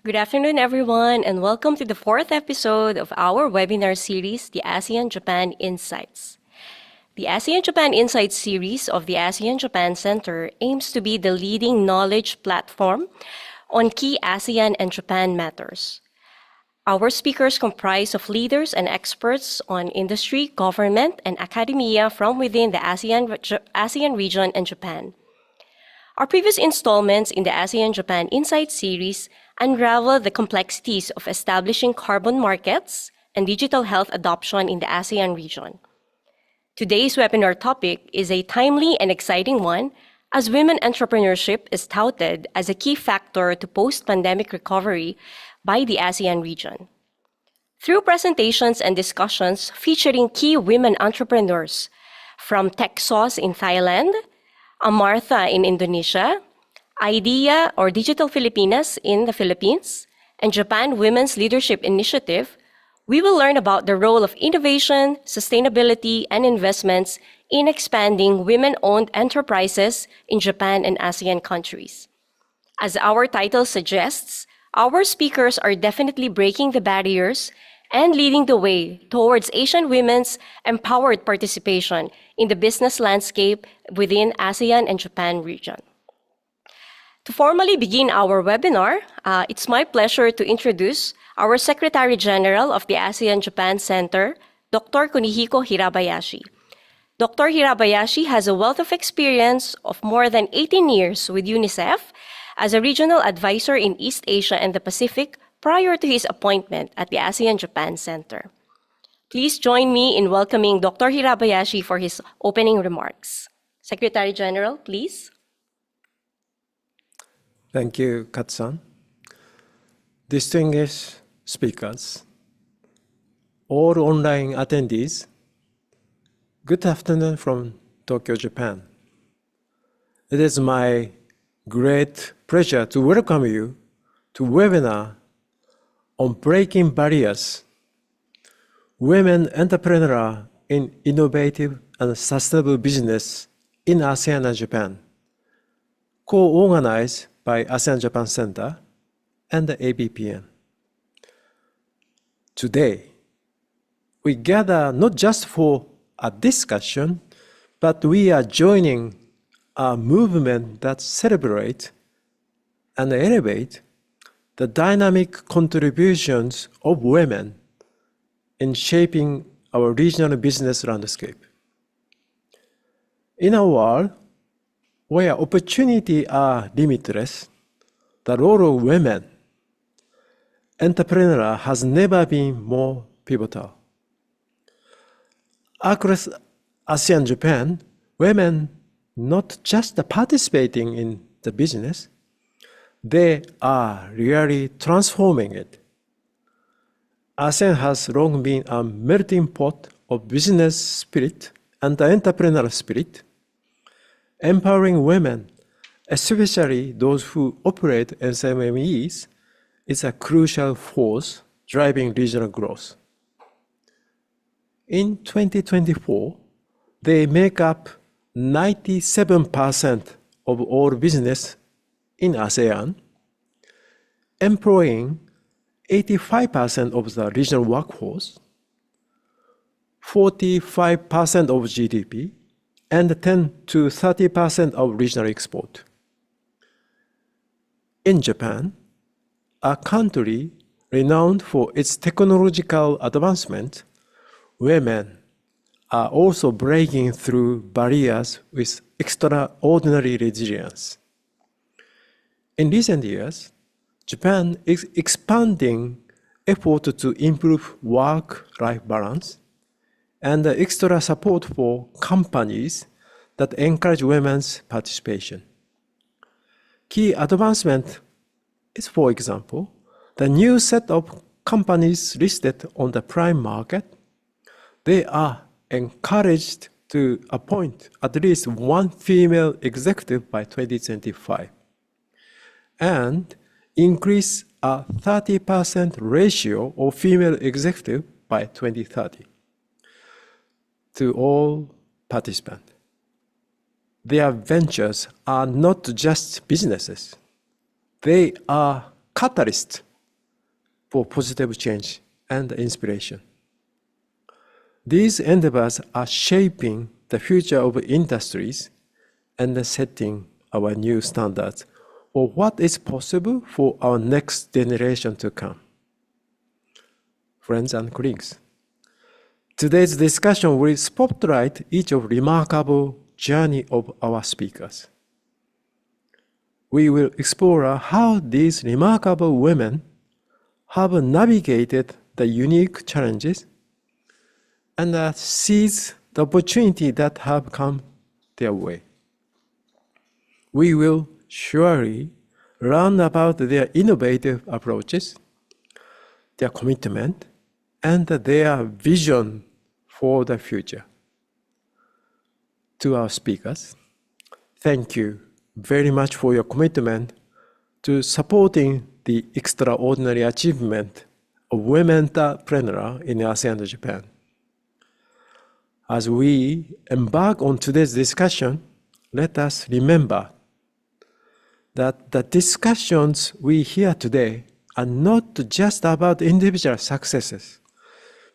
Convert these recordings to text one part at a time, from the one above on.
Good afternoon, everyone, and welcome to the fourth episode of our webinar series, the ASEAN-Japan Insights. The ASEAN-Japan Insights Series of the ASEAN-Japan Centre aims to be the leading knowledge platform on key ASEAN and Japan matters. Our speakers comprise of leaders and experts on industry, government, and academia from within the ASEAN region and Japan. Our previous installments in the ASEAN-Japan Insights Series unravel the complexities of establishing carbon markets and digital health adoption in the ASEAN region. Today's webinar topic is a timely and exciting one, as women entrepreneurship is touted as a key factor to post-pandemic recovery by the ASEAN region. Through presentations and discussions featuring key women entrepreneurs from Texas in Thailand, Amartha in Indonesia, IDEA or Digital Filipinas in the Philippines, and Japan Women's Leadership Initiative, we will learn about the role of innovation, sustainability, and investments in expanding women-owned enterprises in Japan and ASEAN countries. As our title suggests, our speakers are definitely breaking the barriers and leading the way towards Asian women's empowered participation in the business landscape within ASEAN and Japan region. To formally begin our webinar, it's my pleasure to introduce our Secretary General of the ASEAN-Japan Centre, Dr. Kunihiko Hirabayashi. Dr. Hirabayashi has a wealth of experience of more than 18 years with UNICEF as a regional advisor in East Asia and the Pacific prior to his appointment at the ASEAN-Japan Centre. Please join me in welcoming Dr. Hirabayashi for his opening remarks. Secretary General, please. Thank you, Katsan. Distinguished speakers, all online attendees, good afternoon from Tokyo, Japan. It is my great pleasure to welcome you to webinar on breaking barriers, women entrepreneur in innovative and sustainable business in ASEAN and Japan, co-organized by ASEAN-Japan Centre and the ABPN. Today, we gather not just for a discussion, but we are joining a movement that celebrates and elevates the dynamic contributions of women in shaping our regional business landscape. In a world where opportunities are limitless, the role of women entrepreneurs has never been more pivotal. Across ASEAN Japan, women not just participating in the business, they are really transforming it. ASEAN has long been a melting pot of business spirit and entrepreneurial spirit, empowering women, especially those who operate as SMEs, is a crucial force driving regional growth. In 2024, they make up 97% of all business in ASEAN, employing 85% of the regional workforce, 45% of GDP, and 10 to 30% of regional export. In Japan, a country renowned for its technological advancement, women are also breaking through barriers with extraordinary resilience. In recent years, Japan is expanding efforts to improve work-life balance and extra support for companies that encourage women's participation. Key advancement is, for example, the new set of companies listed on the prime market. They are encouraged to appoint at least one female executive by 2025 and increase a 30% ratio of female executive by 2030 to all participants. Their ventures are not just businesses. They are catalysts for positive change and inspiration. These endeavors are shaping the future of industries and setting our new standards for what is possible for our next generation to come. Friends and colleagues, today's discussion will spotlight each of remarkable journey of our speakers. We will explore how these remarkable women have navigated the unique challenges and seize the opportunity that have come their way. We will surely learn about their innovative approaches, their commitment, and their vision for the future. To our speakers, thank you very much for your commitment to supporting the extraordinary achievement of women entrepreneurs in ASEAN and Japan. As we embark on today's discussion, let us remember that the discussions we hear today are not just about individual successes,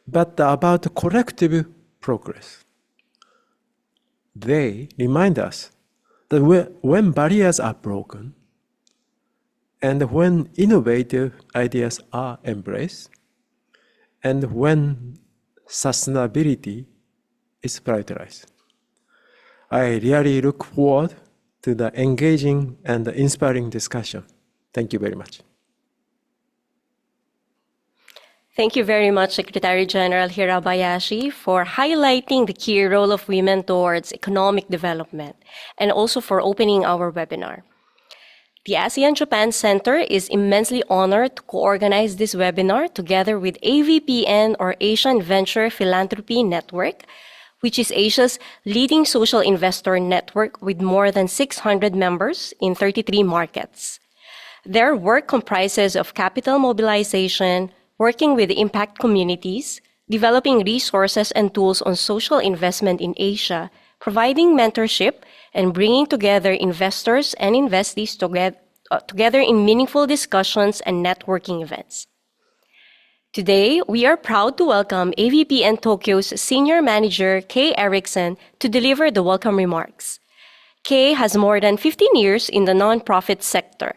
but about collective progress. They remind us that when barriers are broken, and when innovative ideas are embraced, and when sustainability is prioritized. I really look forward to the engaging and inspiring discussion. Thank you very much. Thank you very much, Secretary General Hirabayashi, for highlighting the key role of women towards economic development and also for opening our webinar. The ASEAN-Japan Centre is immensely honored to co-organize this webinar together with AVPN, or Asian Venture Philanthropy Network, which is Asia's leading social investor network with more than 600 members in 33 markets. Their work comprises of capital mobilization, working with impact communities, developing resources and tools on social investment in Asia, providing mentorship, and bringing together investors and investees together in meaningful discussions and networking events. Today, we are proud to welcome AVPN Tokyo's Senior Manager, Kay Erickson, to deliver the welcome remarks. Kay has more than 15 years in the nonprofit sector.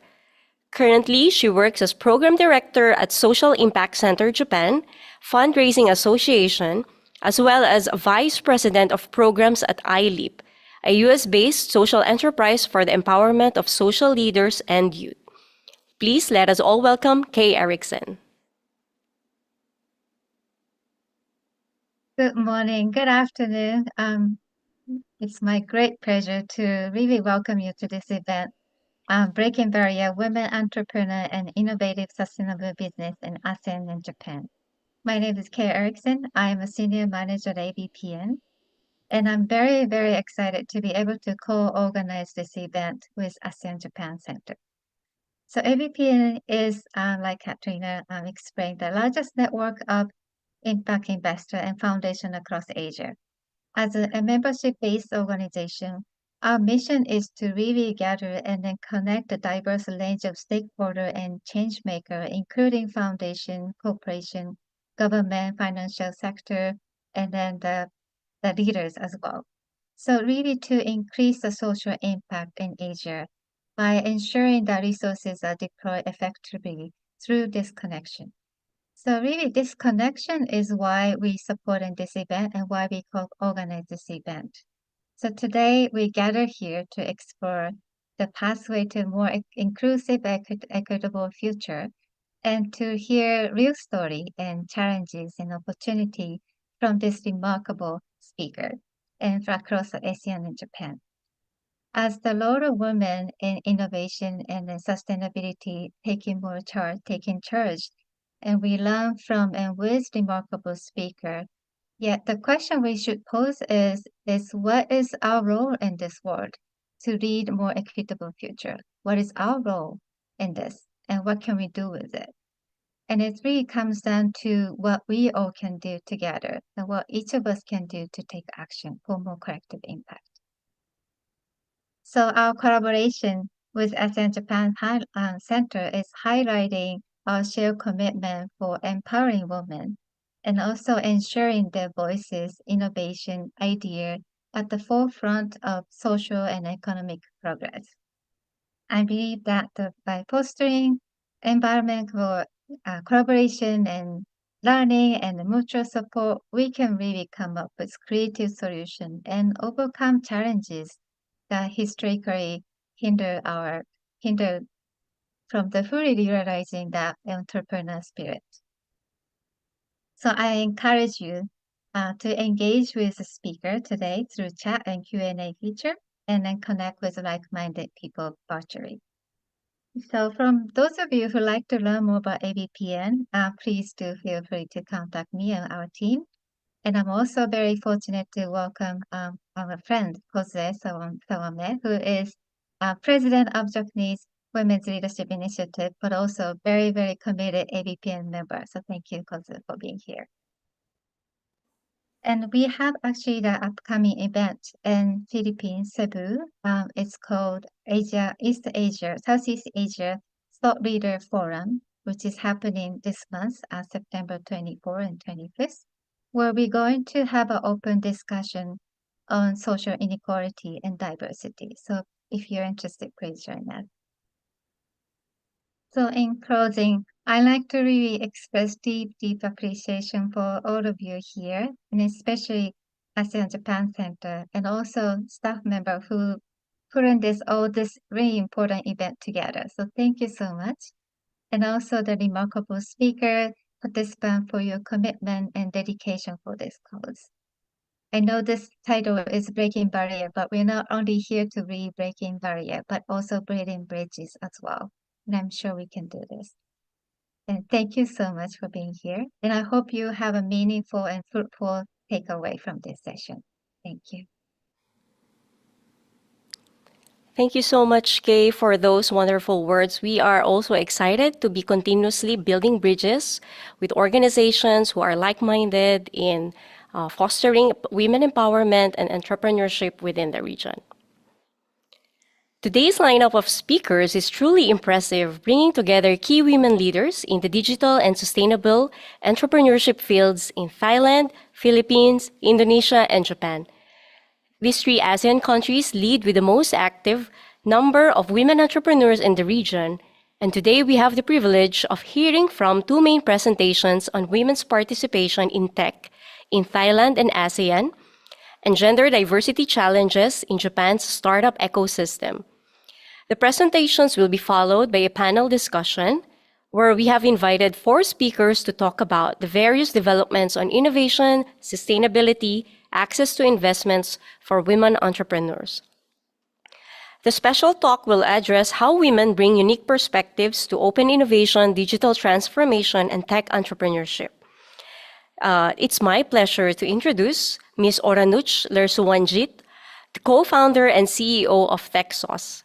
Currently, she works as Program Director at Social Impact Center Japan, Fundraising Association, as well as Vice President of Programs at iLeap, a US-based social enterprise for the empowerment of social leaders and youth. Please let us all welcome Kay Erickson. Good morning, good afternoon. It's my great pleasure to really welcome you to this event, Breaking Barrier Women Entrepreneur and Innovative Sustainable Business in ASEAN and Japan. My name is Kay Erickson. I am a Senior Manager at AVPN, and I'm very, very excited to be able to co-organize this event with ASEAN-Japan Centre. So AVPN is, like Katrina explained, the largest network of impact investor and foundation across Asia. As a membership-based organization, our mission is to really gather and then connect a diverse range of stakeholder and change maker, including foundation, corporation, government, financial sector, and then the leaders as well. So really to increase the social impact in Asia by ensuring that resources are deployed effectively through this connection. So really this connection is why we support in this event and why we organize this event. So today we gather here to explore the pathway to a more inclusive, equitable future, and to hear real story and challenges and opportunity from this remarkable speaker and across ASEAN and Japan. As the role of women in innovation and in sustainability taking charge, and we learn from and with remarkable speaker. Yet the question we should pose is what is our role in this world to lead a more equitable future? What is our role in this, and what can we do with it? And it really comes down to what we all can do together and what each of us can do to take action for more collective impact. So our collaboration with ASEAN-Japan Centre is highlighting our shared commitment for empowering women and also ensuring their voices, innovation, idea at the forefront of social and economic progress. I believe that by fostering environment for collaboration and learning and mutual support, we can really come up with creative solutions and overcome challenges that historically hinder from the fully realizing that entrepreneur spirit. So I encourage you to engage with the speaker today through chat and Q&A feature, and then connect with like-minded people virtually. So from those of you who like to learn more about ABPN, please do feel free to contact me and our team. And I'm also very fortunate to welcome our friend, Jose Sawame, who is president of Japanese Women's Leadership Initiative, but also very, very committed ABPN member. So thank you, Jose, for being here. And we have actually the upcoming event in Philippines, Cebu. It's called Southeast Asia Thought Leader Forum, which is happening this month, September 24 and 25th, where we're going to have an open discussion on social inequality and diversity. So if you're interested, please join us. So in closing, I'd like to really express deep, deep appreciation for all of you here, and especially ASEAN-Japan Centre, and also staff member who put in this really important event together. So thank you so much. And also the remarkable speaker, participant for your commitment and dedication for this cause. I know this title is Breaking Barrier, but we're not only here to be breaking barrier, but also building bridges as well. And I'm sure we can do this. And thank you so much for being here. And I hope you have a meaningful and fruitful takeaway from this session. Thank you. Thank you so much, Kay, for those wonderful words. We are also excited to be continuously building bridges with organizations who are like-minded in fostering women empowerment and entrepreneurship within the region. Today's lineup of speakers is truly impressive, bringing together key women leaders in the digital and sustainable entrepreneurship fields in Thailand, Philippines, Indonesia, and Japan. These three ASEAN countries lead with the most active number of women entrepreneurs in the region, and today we have the privilege of hearing from two main presentations on women's participation in tech in Thailand and ASEAN, and gender diversity challenges in Japan's startup ecosystem. The presentations will be followed by a panel discussion where we have invited 4 speakers to talk about the various developments on innovation, sustainability, access to investments for women entrepreneurs. The special talk will address how women bring unique perspectives to open innovation, digital transformation, and tech entrepreneurship. It's my pleasure to introduce Ms. Oranuch Lersuwanjit, the co-founder and CEO of TechSauce.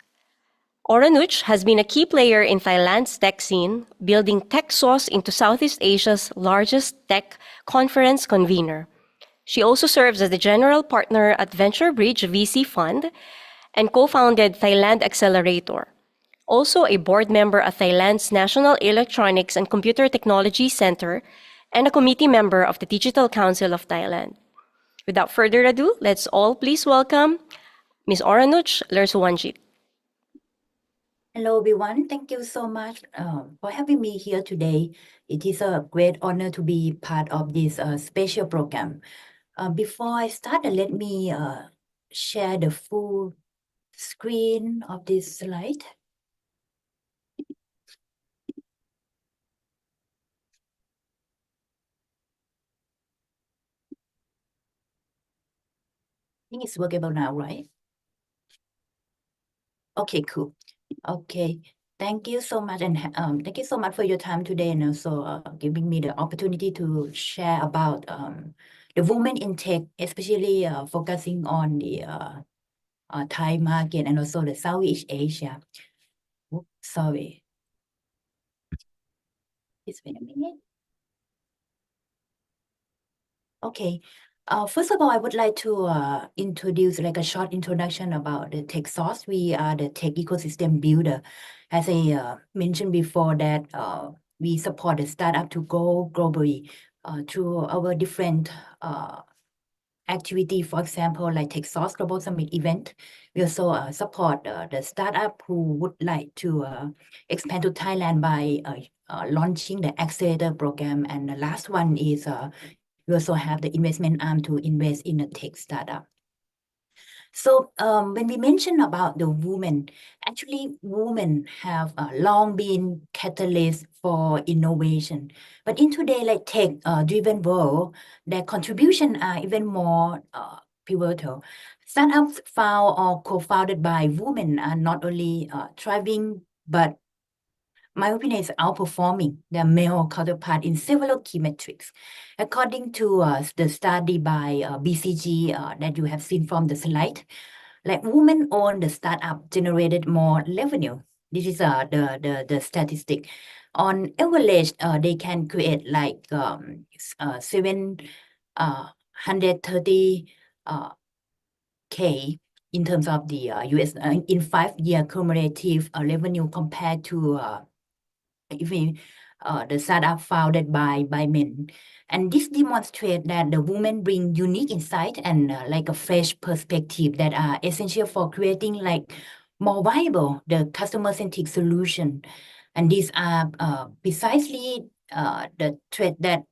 Oranuch has been a key player in Thailand's tech scene, building TechSauce into Southeast Asia's largest tech conference convener. She also serves as the general partner at Venture Bridge VC Fund and co-founded Thailand Accelerator. Also a board member at Thailand's National Electronics and Computer Technology Center and a committee member of the Digital Council of Thailand. Without further ado, let's all please welcome Ms. Oranuch Lersuwanjit. Hello, everyone. Thank you so much for having me here today. It is a great honor to be part of this special program. Before I start, let me share the full screen of this slide. I think it's workable now, right? Okay, cool. Okay, thank you so much, and thank you so much for your time today, and also giving me the opportunity to share about the women in tech, especially focusing on the Thai market and also the Southeast Asia. Oops, sorry. Just wait a minute. Okay. First of all, I would like to introduce like a short introduction about the TechSauce. We are the tech ecosystem builder. As I mentioned before that we support the startup to go globally through our different activity, for example, like Texas Global Summit event. We also support the startup who would like to expand to Thailand by launching the accelerator program. And the last one is we also have the investment arm to invest in a tech startup. So when we mention about the women, actually women have long been catalysts for innovation. But in today, like tech-driven world, their contribution are even more pivotal. Startups found or co-founded by women are not only thriving, but my opinion is outperforming their male counterpart in several key metrics. According to the study by BCG that you have seen from the slide, like women owned the startup generated more revenue. This is the statistic. On average, they can create like 730 K in terms of the US in 5-year cumulative revenue compared to even the startup founded by men. And this demonstrates that the women bring unique insight and like a fresh perspective that are essential for creating like more viable, the customer-centric solution. And these are precisely the thread that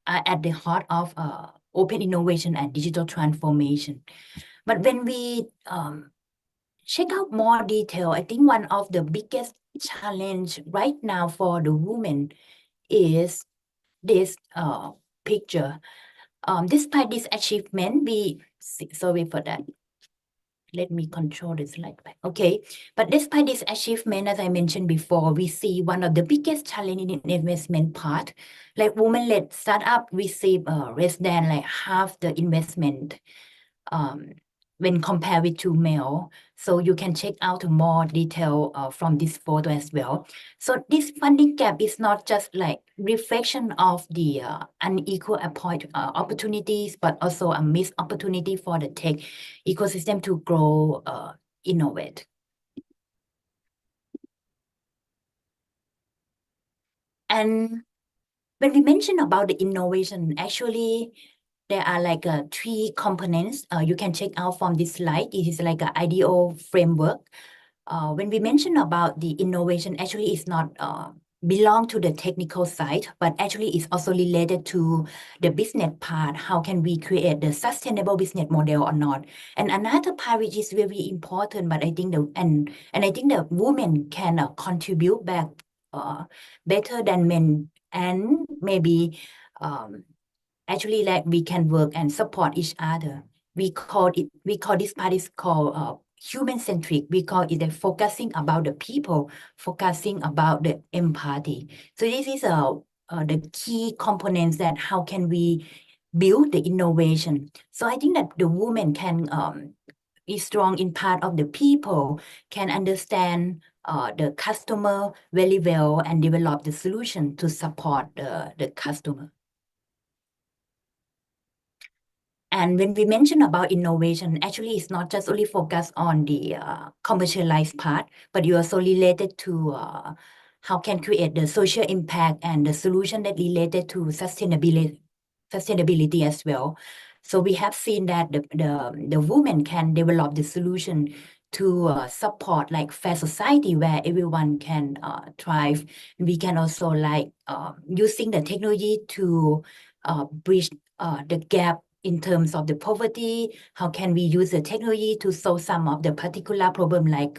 are at the heart of open innovation and digital transformation. But when we check out more detail, I think one of the biggest challenge right now for the women is this picture. Despite this achievement, sorry for that. Let me control the slide back. Okay, but despite this achievement, as I mentioned before, we see one of the biggest challenge in the investment part. Like women-led startup receive less than like half the investment when compared with to male. So you can check out more detail from this photo as well. So this funding gap is not just like reflection of the unequal opportunities, but also a missed opportunity for the tech ecosystem to grow, innovate. And when we mention about the innovation, actually, there are like 3 components you can check out from this slide. It is like an IDEO framework. When we mention about the innovation, actually it's not belong to the technical side, but actually it's also related to the business part. How can we create the sustainable business model or not? And another part which is very important, but I think I think the women can contribute back better than men, and maybe actually like we can work and support each other. We call this part is called human-centric. We call it the focusing about the people, focusing about the empathy. So this is the key components that how can we build the innovation. So I think that the woman can is strong in part of the people, can understand the customer very well and develop the solution to support the customer. And when we mention about innovation, actually it's not just only focused on the commercialized part, but you also related to how can create the social impact and the solution that related to sustainability as well. So we have seen that the women can develop the solution to support like fair society where everyone can thrive. We can also like using the technology to bridge the gap in terms of the poverty. How can we use the technology to solve some of the particular problem like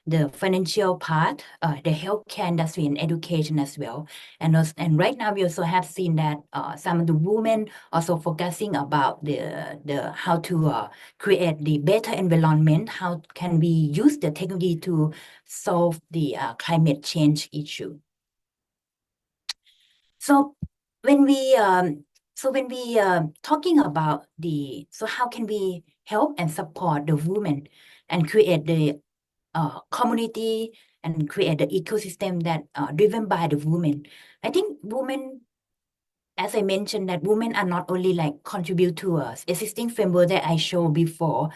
the financial part, the healthcare industry and education as well. And right now we also have seen that some of the women also focusing about the how to create the better environment. How can we use the technology to solve the climate change issue? So when we talking about how can we help and support the women and create the community and create the ecosystem that driven by the women. I think women, as I mentioned, that women are not only like contribute to existing framework that I showed before,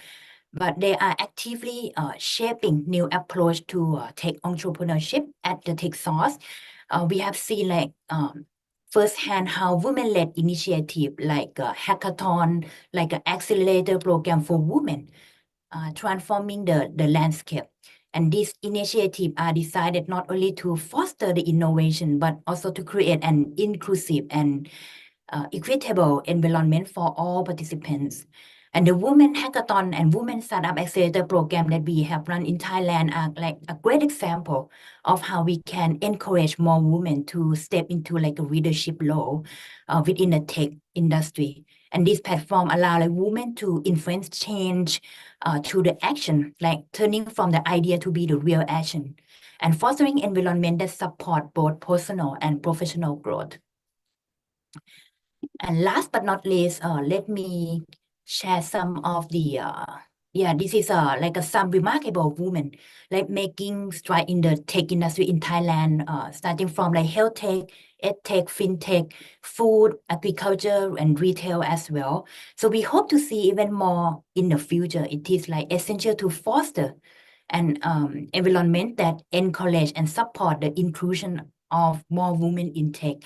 but they are actively shaping new approach to tech entrepreneurship at the tech source. we have seen like firsthand how women-led initiative like a hackathon, like an accelerator program for women, transforming the landscape. And these initiatives are designed not only to foster the innovation, but also to create an inclusive and equitable environment for all participants. And the Women Hackathon and Women Startup Accelerator program that we have run in Thailand are like a great example of how we can encourage more women to step into like a leadership role within the tech industry. And this platform allow like women to influence change through the action, like turning from the idea to be the real action, and fostering environment that support both personal and professional growth. And last but not least, let me share some of the this is like some remarkable women like making stride in the tech industry in Thailand, starting from like health tech, edtech, fintech, food, agriculture, and retail as well. So we hope to see even more in the future. It is like essential to foster an environment that encourage and support the inclusion of more women in tech,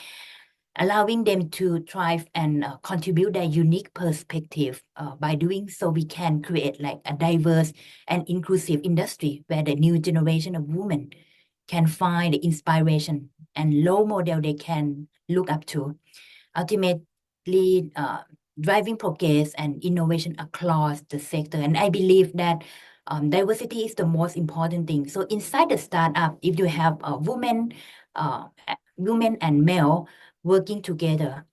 allowing them to thrive and contribute their unique perspective. By doing so, we can create like a diverse and inclusive industry where the new generation of women can find the inspiration and role model they can look up to, ultimately driving progress and innovation across the sector. And I believe that diversity is the most important thing. So inside the startup, if you have a woman and male working together,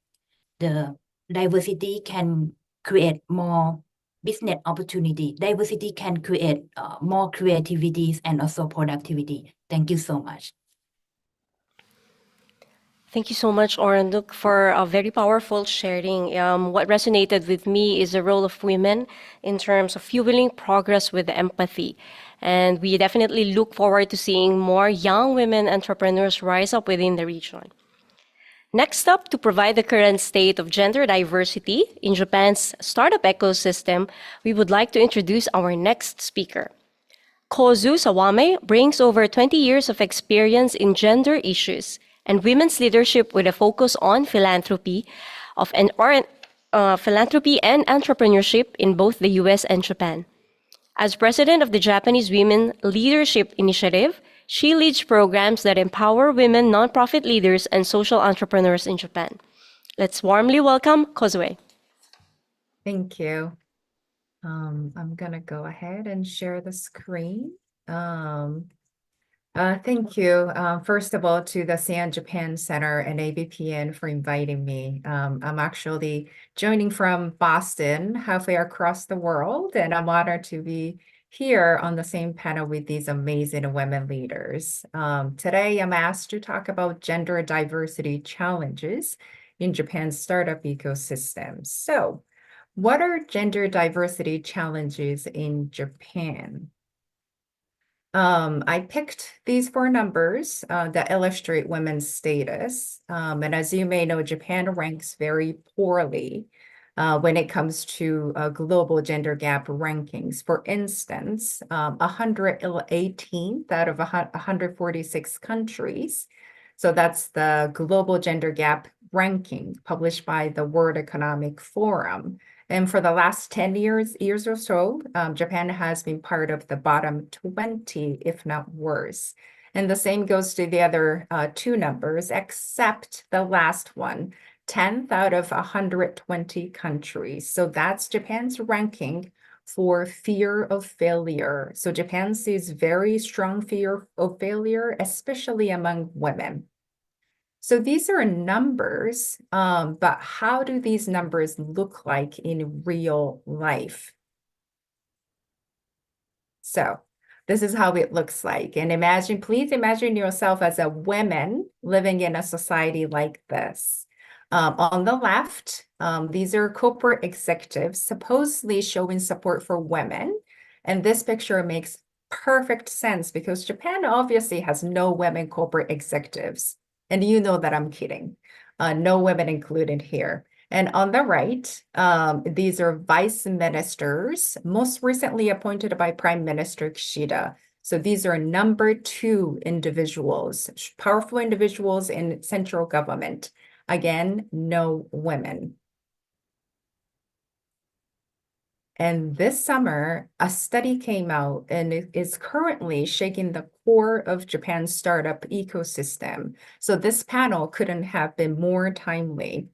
the diversity can create more business opportunity. Diversity can create more creativities and also productivity. Thank you so much. Thank you so much, Oranduk, for a very powerful sharing. What resonated with me is the role of women in terms of fueling progress with empathy. And we definitely look forward to seeing more young women entrepreneurs rise up within the region. Next up, to provide the current state of gender diversity in Japan's startup ecosystem, we would like to introduce our next speaker. Kozu Sawame brings over 20 years of experience in gender issues and women's leadership with a focus on philanthropy and entrepreneurship in both the US and Japan. As president of the Japanese Women Leadership Initiative, she leads programs that empower women nonprofit leaders and social entrepreneurs in Japan. Let's warmly welcome Kozue. Thank you. I'm going to go ahead and share the screen. Thank you, first of all, to the ASEAN-Japan Centre and ABPN for inviting me. I'm actually joining from Boston, halfway across the world, and I'm honored to be here on the same panel with these amazing women leaders. Today, I'm asked to talk about gender diversity challenges in Japan's startup ecosystem. So, what are gender diversity challenges in Japan? I picked these 4 numbers that illustrate women's status. And as you may know, Japan ranks very poorly when it comes to global gender gap rankings. For instance, 118th out of 146 countries. So that's the global gender gap ranking published by the World Economic Forum. And for the last 10 years or so, Japan has been part of the bottom 20, if not worse. And the same goes to the other 2 numbers, except the last one, 10th out of 120 countries. So that's Japan's ranking for fear of failure. So Japan sees very strong fear of failure, especially among women. So these are numbers, but how do these numbers look like in real life? So this is how it looks like. And please imagine yourself as a woman living in a society like this. On the left, these are corporate executives supposedly showing support for women. And this picture makes perfect sense because Japan obviously has no women corporate executives. And you know that I'm kidding. No women included here. And on the right, these are vice ministers, most recently appointed by Prime Minister Kishida. So these are number 2 individuals, powerful individuals in central government. Again, no women. And this summer, a study came out and it is currently shaking the core of Japan's startup ecosystem. So this panel couldn't have been more timely.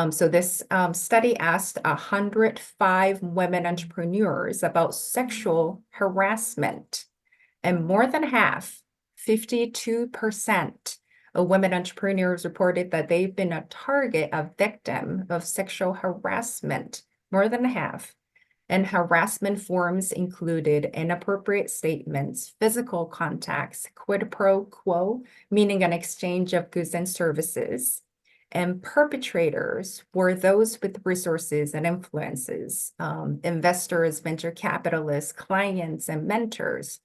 So this study asked 105 women entrepreneurs about sexual harassment. And more than half, 52% of women entrepreneurs reported that they've been a target, a victim of sexual harassment, more than half. And harassment forms included inappropriate statements, physical contacts, quid pro quo, meaning an exchange of goods and services. And perpetrators were those with resources and influences, investors, venture capitalists, clients, and mentors.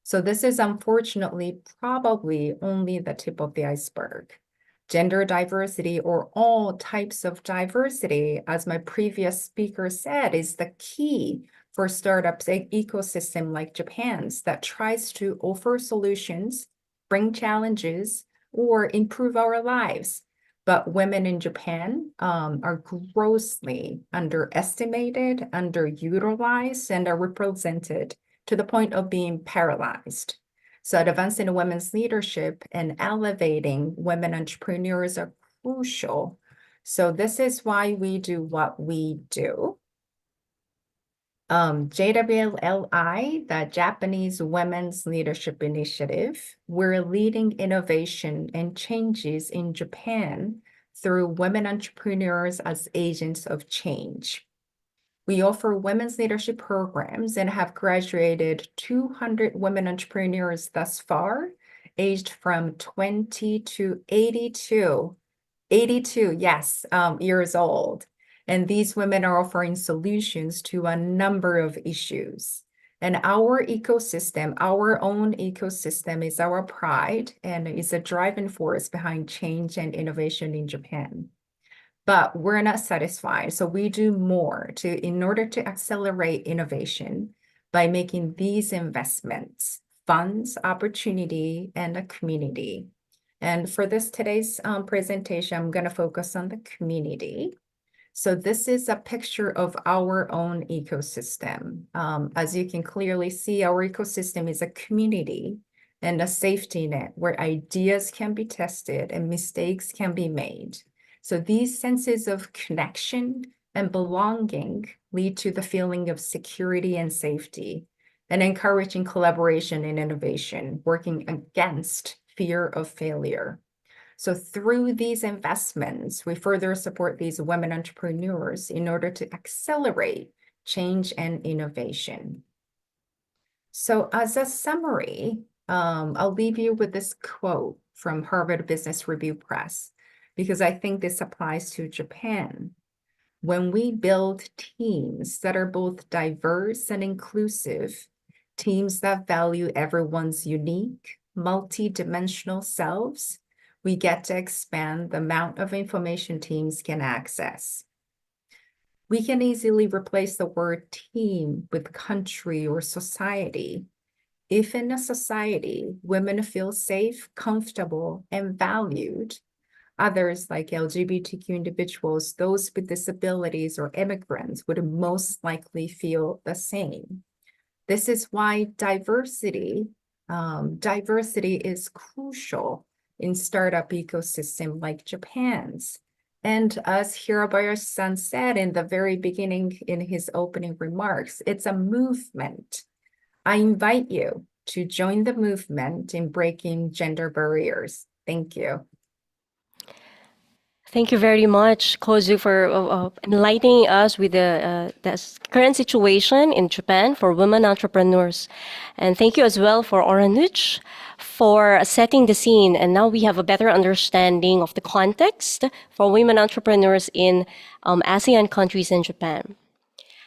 So this is unfortunately probably only the tip of the iceberg. Gender diversity, or all types of diversity, as my previous speaker said, is the key for startups ecosystem like Japan's that tries to offer solutions, bring challenges, or improve our lives. But women in Japan are grossly underestimated, underutilized, and are represented to the point of being paralyzed. So advancing women's leadership and elevating women entrepreneurs are crucial. So this is why we do what we do. JWLI, the Japanese Women's Leadership Initiative, we're leading innovation and changes in Japan through women entrepreneurs as agents of change. We offer women's leadership programs and have graduated 200 women entrepreneurs thus far, aged from 20 to 82, yes, years old. And these women are offering solutions to a number of issues. And our ecosystem, our own ecosystem, is our pride and is a driving force behind change and innovation in Japan. But we're not satisfied. So we do more in order to accelerate innovation by making these investments, funds, opportunity, and a community. And for today's presentation, I'm going to focus on the community. So this is a picture of our own ecosystem. As you can clearly see, our ecosystem is a community and a safety net where ideas can be tested and mistakes can be made. So these senses of connection and belonging lead to the feeling of security and safety, and encouraging collaboration and innovation, working against fear of failure. So through these investments, we further support these women entrepreneurs in order to accelerate change and innovation. So as a summary, I'll leave you with this quote from Harvard Business Review Press, because I think this applies to Japan. When we build teams that are both diverse and inclusive, teams that value everyone's unique, multi-dimensional selves, we get to expand the amount of information teams can access. We can easily replace the word team with country or society. If in a society, women feel safe, comfortable, and valued, others like LGBTQ individuals, those with disabilities, or immigrants would most likely feel the same. This is why diversity is crucial in startup ecosystem like Japan's. And as Hirabayashi-san said in the very beginning in his opening remarks, it's a movement. I invite you to join the movement in breaking gender barriers. Thank you. Thank you very much, Kozu, for enlightening us with the current situation in Japan for women entrepreneurs. And thank you as well for Oranuch for setting the scene. And now we have a better understanding of the context for women entrepreneurs in ASEAN countries and Japan.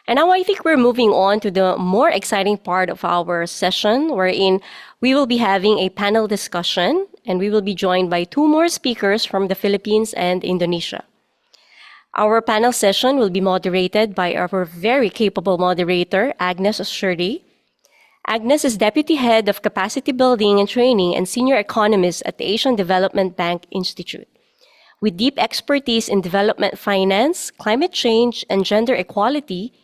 And now I think we're moving on to the more exciting part of our session, wherein we will be having a panel discussion, and we will be joined by 2 more speakers from the Philippines and Indonesia. Our panel session will be moderated by our very capable moderator, Agnes Shirley. Agnes is Deputy Head of Capacity Building and Training and Senior Economist at the Asian Development Bank Institute. With deep expertise in development finance, climate change, and gender equality,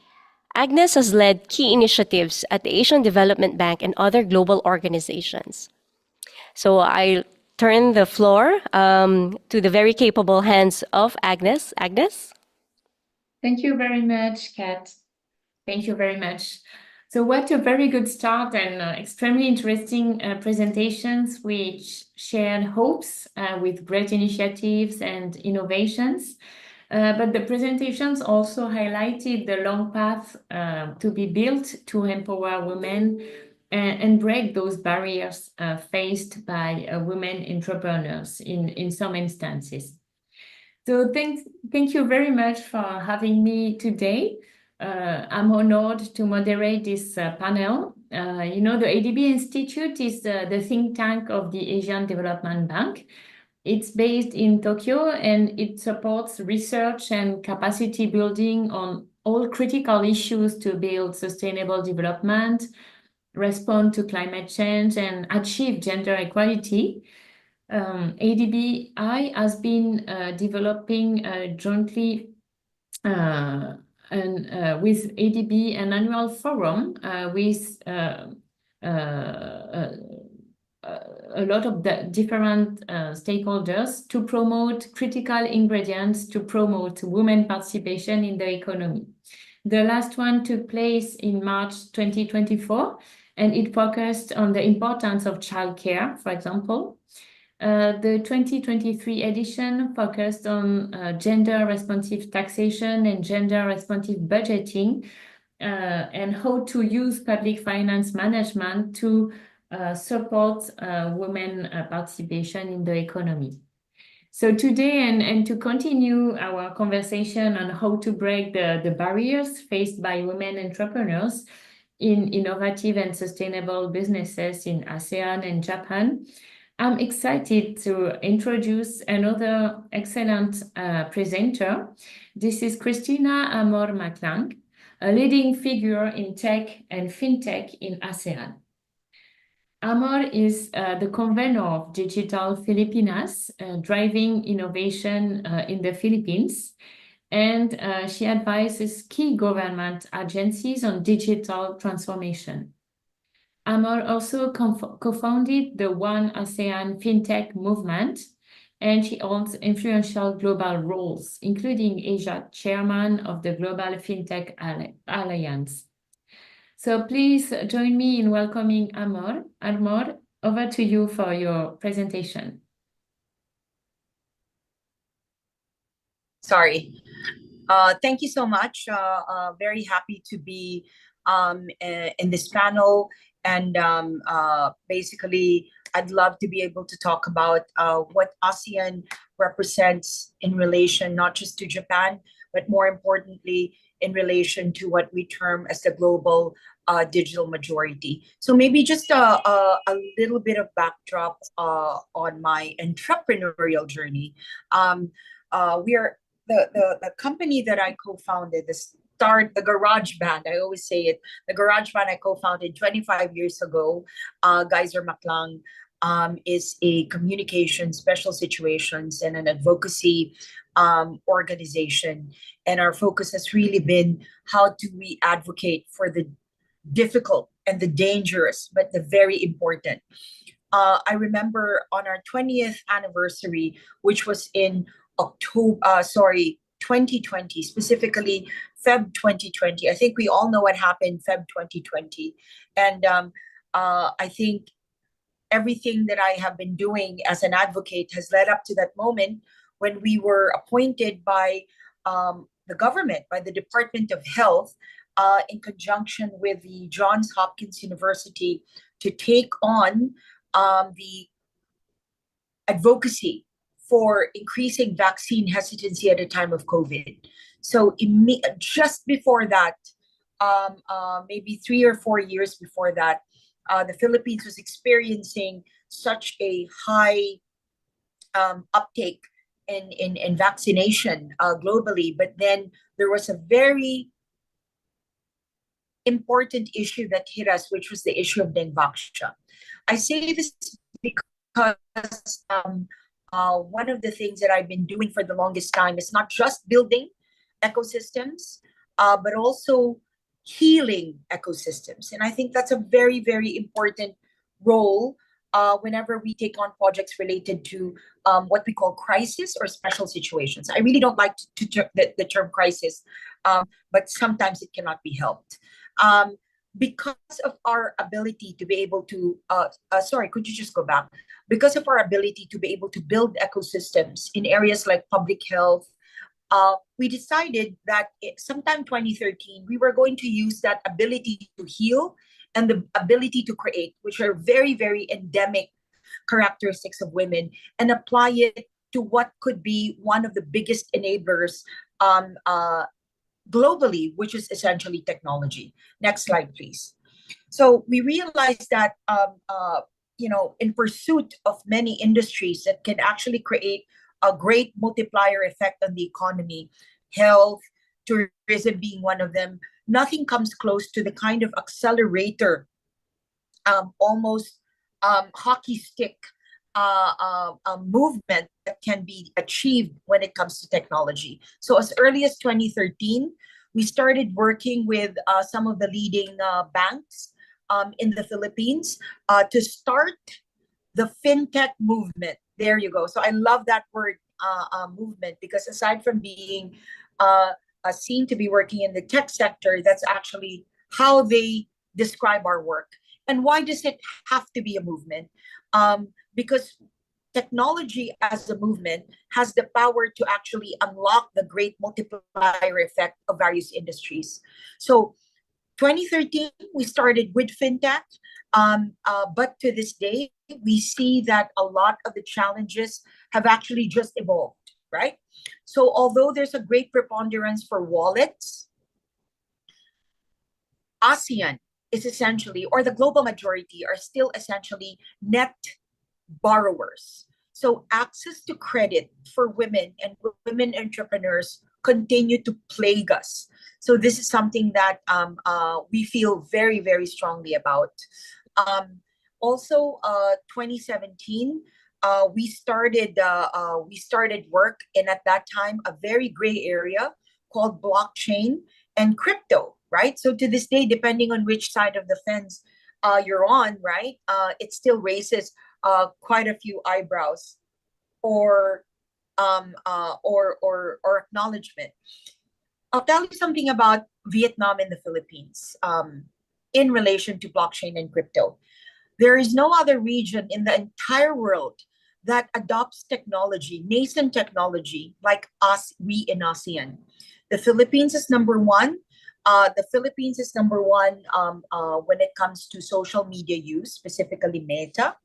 Agnes has led key initiatives at the Asian Development Bank and other global organizations. So I turn the floor to the very capable hands of Agnes. Agnes? Thank you very much, Kat. Thank you very much. So what a very good start and extremely interesting presentations which shared hopes with great initiatives and innovations. But the presentations also highlighted the long path to be built to empower women and break those barriers faced by women entrepreneurs in some instances. So thank you very much for having me today. I'm honored to moderate this panel. The ADB Institute is the think tank of the Asian Development Bank. It's based in Tokyo and it supports research and capacity building on all critical issues to build sustainable development, respond to climate change, and achieve gender equality. ADBI has been developing jointly with ADB an annual forum with a lot of the different stakeholders to promote critical ingredients to promote women participation in the economy. The last one took place in March 2024, and it focused on the importance of childcare, for example. The 2023 edition focused on gender-responsive taxation and gender-responsive budgeting and how to use public finance management to support women participation in the economy. So today, and to continue our conversation on how to break the barriers faced by women entrepreneurs in innovative and sustainable businesses in ASEAN and Japan, I'm excited to introduce another excellent presenter. This is Christina Amor Maclang, a leading figure in tech and fintech in ASEAN. Amor is the convener of Digital Filipinas, driving innovation in the Philippines, and she advises key government agencies on digital transformation. Amor also co-founded the One ASEAN FinTech movement, and she holds influential global roles, including Asia chairman of the Global FinTech Alliance. So please join me in welcoming Amor. Amor, over to you for your presentation. Sorry. Thank you so much. Very happy to be in this panel. And basically, I'd love to be able to talk about what ASEAN represents in relation not just to Japan, but more importantly, in relation to what we term as the global digital majority. So maybe just a little bit of backdrop on my entrepreneurial journey. We are the company that I co-founded, the garage band, I always say it, the garage band I co-founded 25 years ago, Geyser Maclang, is a communication, special situations, and an advocacy organization. And our focus has really been how do we advocate for the difficult and the dangerous, but the very important. I remember on our 20th anniversary, which was in 2020, specifically Feb 2020. I think we all know what happened Feb 2020. And I think everything that I have been doing as an advocate has led up to that moment when we were appointed by the government, by the Department of Health, in conjunction with the Johns Hopkins University to take on the advocacy for increasing vaccine hesitancy at a time of COVID. So just before that, maybe 3 or 4 years before that, the Philippines was experiencing such a high uptake in vaccination globally. But then there was a very important issue that hit us, which was the issue of Dengvaksha. I say this because one of the things that I've been doing for the longest time is not just building ecosystems, but also healing ecosystems. And I think that's a very, very important role whenever we take on projects related to what we call crisis or special situations. I really don't like the term crisis, but sometimes it cannot be helped. Because of our ability to be able to, sorry, could you just go back? Because of our ability to be able to build ecosystems in areas like public health, we decided that sometime 2013, we were going to use that ability to heal and the ability to create, which are very, very endemic characteristics of women, and apply it to what could be one of the biggest enablers globally, which is essentially technology. Next slide, please. So we realized that, in pursuit of many industries that can actually create a great multiplier effect on the economy, health, tourism being one of them, nothing comes close to the kind of accelerator, almost hockey stick movement that can be achieved when it comes to technology. So as early as 2013, we started working with some of the leading banks in the Philippines to start the fintech movement. There you go. So I love that word, movement, because aside from being seen to be working in the tech sector, that's actually how they describe our work. And why does it have to be a movement? Because technology as a movement has the power to actually unlock the great multiplier effect of various industries. So 2013, we started with fintech, but to this day, we see that a lot of the challenges have actually just evolved, right? So although there's a great preponderance for wallets, ASEAN is essentially, or the global majority are still essentially net borrowers. So access to credit for women and women entrepreneurs continue to plague us. So this is something that we feel very, very strongly about. Also, 2017, we started work in, at that time, a very gray area called blockchain and crypto, right? So to this day, depending on which side of the fence you're on, right, it still raises quite a few eyebrows or acknowledgement. I'll tell you something about Vietnam and the Philippines in relation to blockchain and crypto. There is no other region in the entire world that adopts technology, nascent technology, like us, we in ASEAN. The Philippines is number one. The Philippines is number one when it comes to social media use, specifically Meta.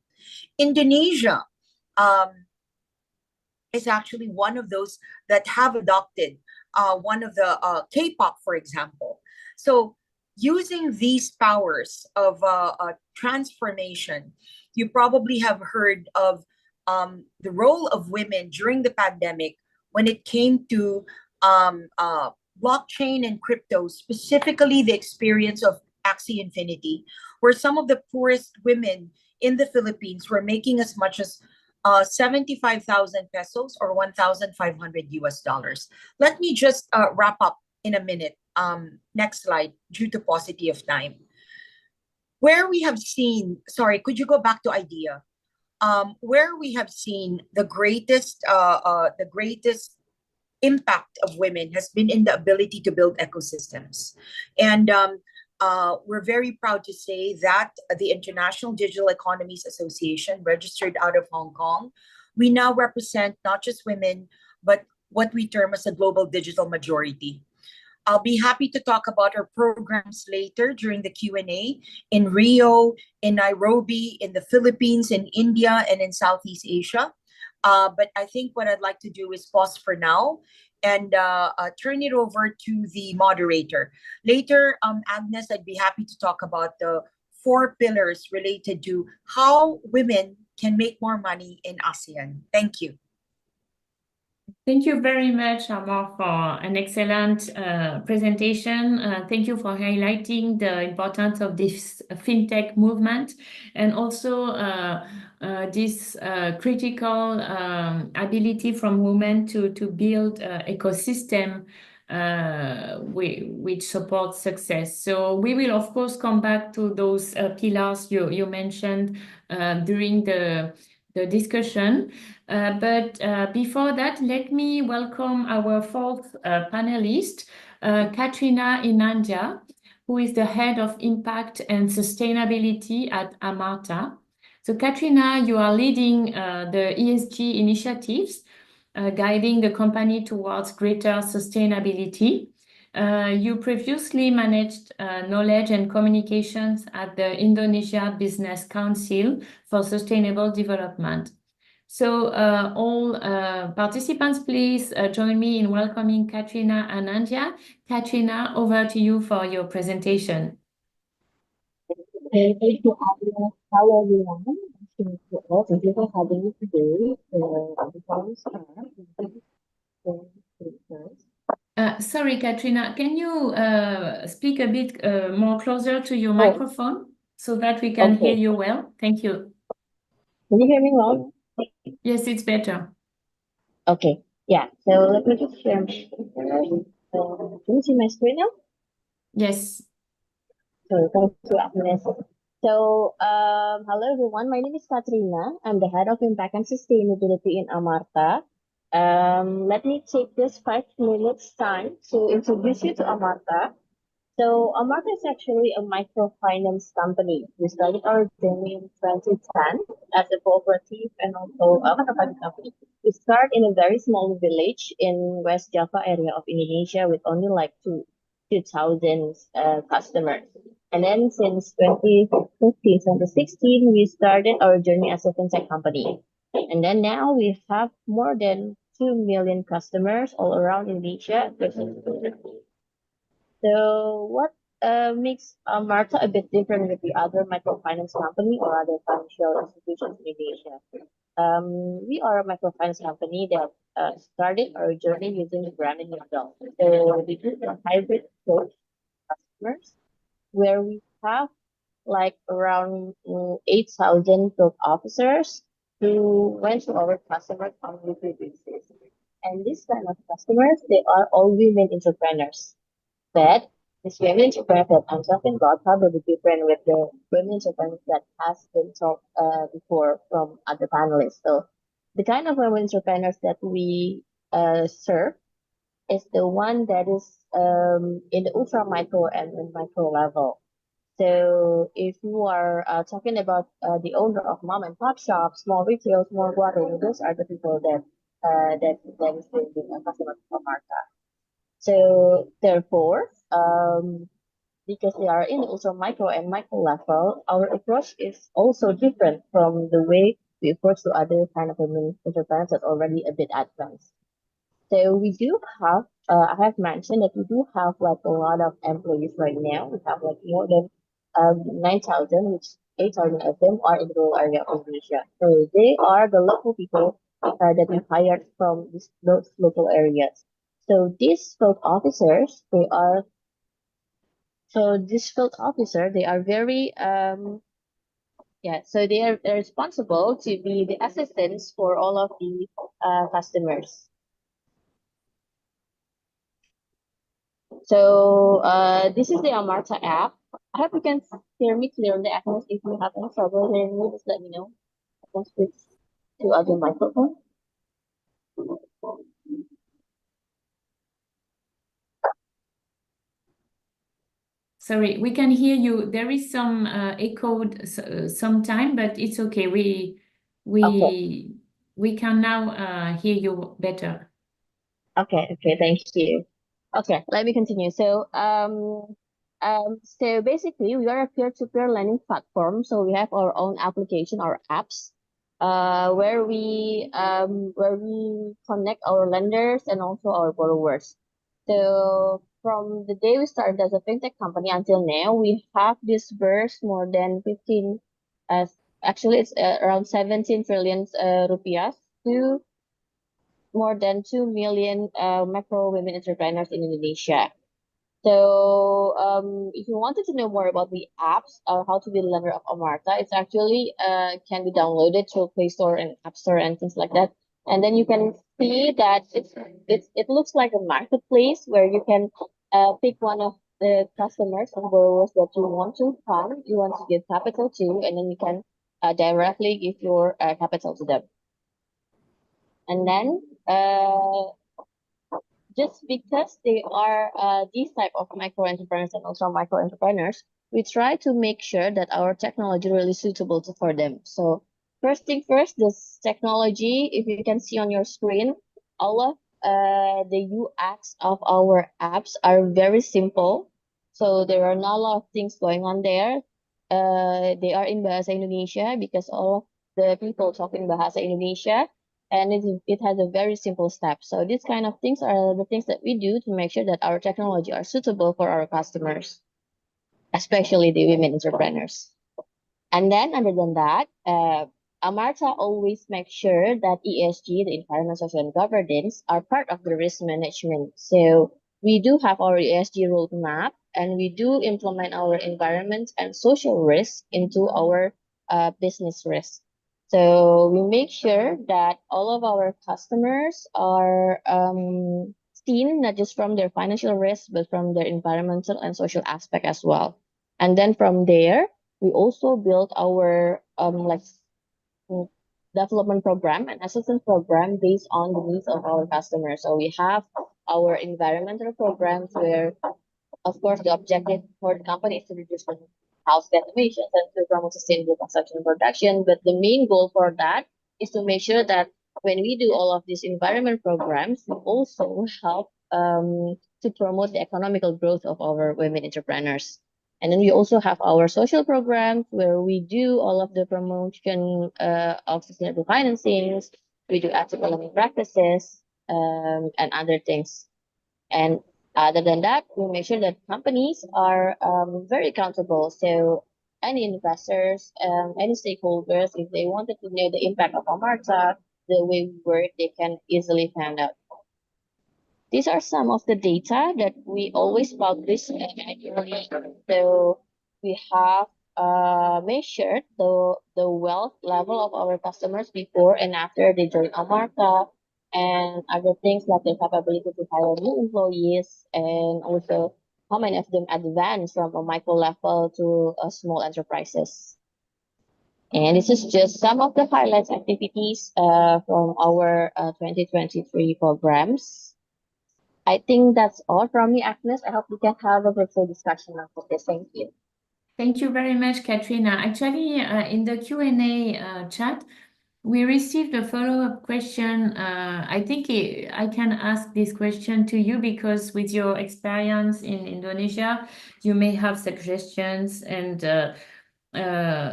Indonesia is actually one of those that have adopted one of the K-pop, for example. So using these powers of transformation, you probably have heard of the role of women during the pandemic when it came to blockchain and crypto, specifically the experience of Axie Infinity, where some of the poorest women in the Philippines were making as much as 75,000 pesos or 1,500 US dollars. Let me just wrap up in a minute. Next slide, due to paucity of time. Where we have seen, sorry, could you go back to idea? Where we have seen the greatest impact of women has been in the ability to build ecosystems. And we're very proud to say that the International Digital Economies Association, registered out of Hong Kong, we now represent not just women, but what we term as a global digital majority. I'll be happy to talk about our programs later during the Q&A in Rio, in Nairobi, in the Philippines, in India, and in Southeast Asia. But I think what I'd like to do is pause for now and turn it over to the moderator. Later, Agnes, I'd be happy to talk about the 4 pillars related to how women can make more money in ASEAN. Thank you. Thank you very much, Amor, for an excellent presentation. Thank you for highlighting the importance of this fintech movement and also this critical ability from women to build ecosystem which supports success. So we will, of course, come back to those pillars you mentioned during the discussion. But before that, let me welcome our fourth panelist, Katrina Inandia, who is the Head of Impact and Sustainability at Amarta. So Katrina, you are leading the ESG initiatives, guiding the company towards greater sustainability. You previously managed knowledge and communications at the Indonesia Business Council for Sustainable Development. So all participants, please join me in welcoming Katrina Anandia. Katrina, over to you for your presentation. Thank you, Agnes. Hello, everyone. Thank you all. Thank you for having me today. Before we start, sorry, Katrina, can you speak a bit more closer to your microphone so that we can hear you well? Thank you. Can you hear me well? Yes, it's better. Okay. Yeah. So let me just share my screen. Can you see my screen now? Yes. So thank you, Agnes. So, hello everyone. My name is Katrina. I'm the head of impact and sustainability in Amarta. Let me take this 5 minutes time to introduce you to Amarta. So Amarta is actually a microfinance company. We started our journey in 2010 as a cooperative and also a microfinance company. We start in a very small village in West Java area of Indonesia with only like 2,000 customers. And then since 2015, 2016, we started our journey as a fintech company. And then now we have more than 2 million customers all around Indonesia. So what makes Marta a bit different with the other microfinance company or other financial institutions in Asia? We are a microfinance company that started our journey using the branding model. So we do a hybrid approach to customers where we have like around 8,000 field officers who went to our customers on a weekly basis. And this kind of customers, they are all women entrepreneurs that this women entrepreneur that I'm talking about probably different with the women entrepreneurs that has been talked before from other panelists. So the kind of women entrepreneurs that we serve is the one that is in the ultra micro and micro level. So if you are talking about the owner of mom and pop shop, small retail, small water, those are the people that that is the customer for Marta. So therefore, because they are in also micro and micro level, our approach is also different from the way we approach to other kind of entrepreneurs that already a bit advanced. So we do have, I have mentioned that we do have like a lot of employees right now. We have like more than 9,000, which 8,000 of them are in the rural area of Indonesia. So they are the local people that we hired from those local areas. So these field officers, they are very so they're responsible to be the assistants for all of the customers. So this is the Amarta app. I hope you can hear me clearly. Agnes, if you have any trouble hearing me, just let me know. I can switch to other microphone. Sorry, we can hear you. There is some echoed sometime, but it's okay. We can now hear you better. Okay, thank you. Okay, let me continue. So so basically we are a peer-to-peer lending platform. So we have our own application, our apps, where we connect our lenders and also our borrowers. So from the day we started as a fintech company until now, we have disbursed more than 15, actually it's around 17 trillion rupiah to more than 2 million micro women entrepreneurs in Indonesia. So if you wanted to know more about the apps or how to be a member of Amarta, it's actually can be downloaded through Play Store and App Store and things like that. And then you can see that it looks like a marketplace where you can pick one of the customers and borrowers that you want to fund, you want to give capital to, and then you can directly give your capital to them. And then just because they are these type of micro entrepreneurs and also micro entrepreneurs, we try to make sure that our technology really suitable for them. So first thing first, this technology, if you can see on your screen, all of the UX of our apps are very simple. So there are not a lot of things going on there. They are in Bahasa Indonesia because all of the people talk in Bahasa Indonesia, and it has a very simple step. So these kind of things are the things that we do to make sure that our technology are suitable for our customers, especially the women entrepreneurs. And then other than that, Amarta always makes sure that ESG, the environment, social, and governance, are part of the risk management. So we do have our ESG roadmap, and we do implement our environment and social risk into our business risk. So we make sure that all of our customers are seen not just from their financial risk, but from their environmental and social aspect as well. And then from there, we also built our development program and assistance program based on the needs of our customers. So we have our environmental programs where, of course, the objective for the company is to reduce greenhouse gas emissions and to promote sustainable consumption and production. But the main goal for that is to make sure that when we do all of these environment programs, we also help to promote the economical growth of our women entrepreneurs. And then we also have our social programs where we do all of the promotion of sustainable financings, we do ethical lending practices, and other things. And other than that, we make sure that companies are very accountable. So any investors, any stakeholders, if they wanted to know the impact of Amarta, the way we work, they can easily find out. These are some of the data that we always publish annually. So we have measured the wealth level of our customers before and after they join Amarta, and other things like their capability to hire new employees, and also how many of them advance from a micro level to small enterprises. And this is just some of the highlights activities from our 2023 programs. I think that's all from me, Agnes. I hope we can have a fruitful discussion about this. Thank you. Thank you very much, Katrina. Actually, in the Q&A chat, we received a follow-up question. I think I can ask this question to you because with your experience in Indonesia, you may have suggestions. And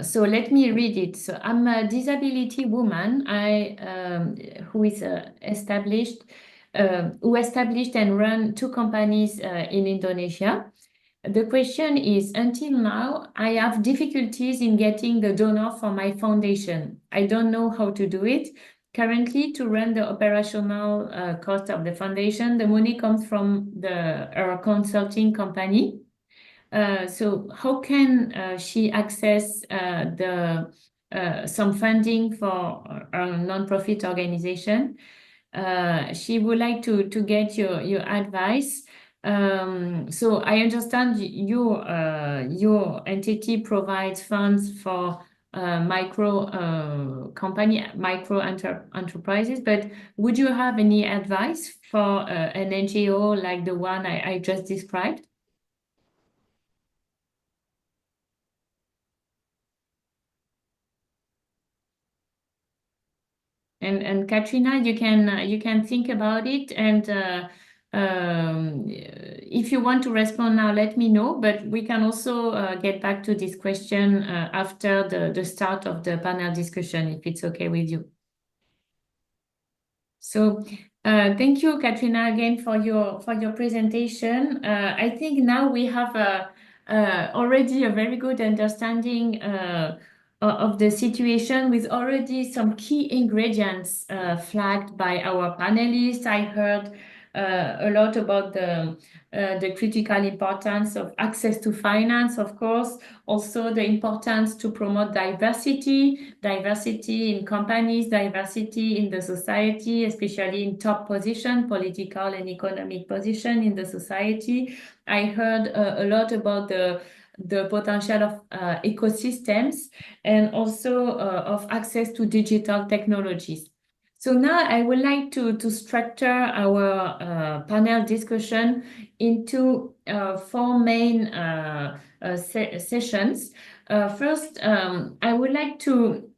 so let me read it. So I'm a disability woman who established and run 2 companies in Indonesia. The question is, until now, I have difficulties in getting the donor for my foundation. I don't know how to do it. Currently, to run the operational cost of the foundation, the money comes from our consulting company. So how can she access some funding for a nonprofit organization? She would like to get your advice. So I understand your entity provides funds for micro enterprises, but would you have any advice for an NGO like the one I just described? And Katrina, you can think about it, and if you want to respond now, let me know. But we can also get back to this question after the start of the panel discussion, if it's okay with you. So thank you, Katrina, again for your presentation. I think now we have already a very good understanding of the situation with already some key ingredients flagged by our panelists. I heard a lot about the critical importance of access to finance, of course, also the importance to promote diversity in companies, diversity in the society, especially in top position, political and economic position in the society. I heard a lot about the potential of ecosystems and also of access to digital technologies. So now I would like to structure our panel discussion into four main sessions. First, I would like to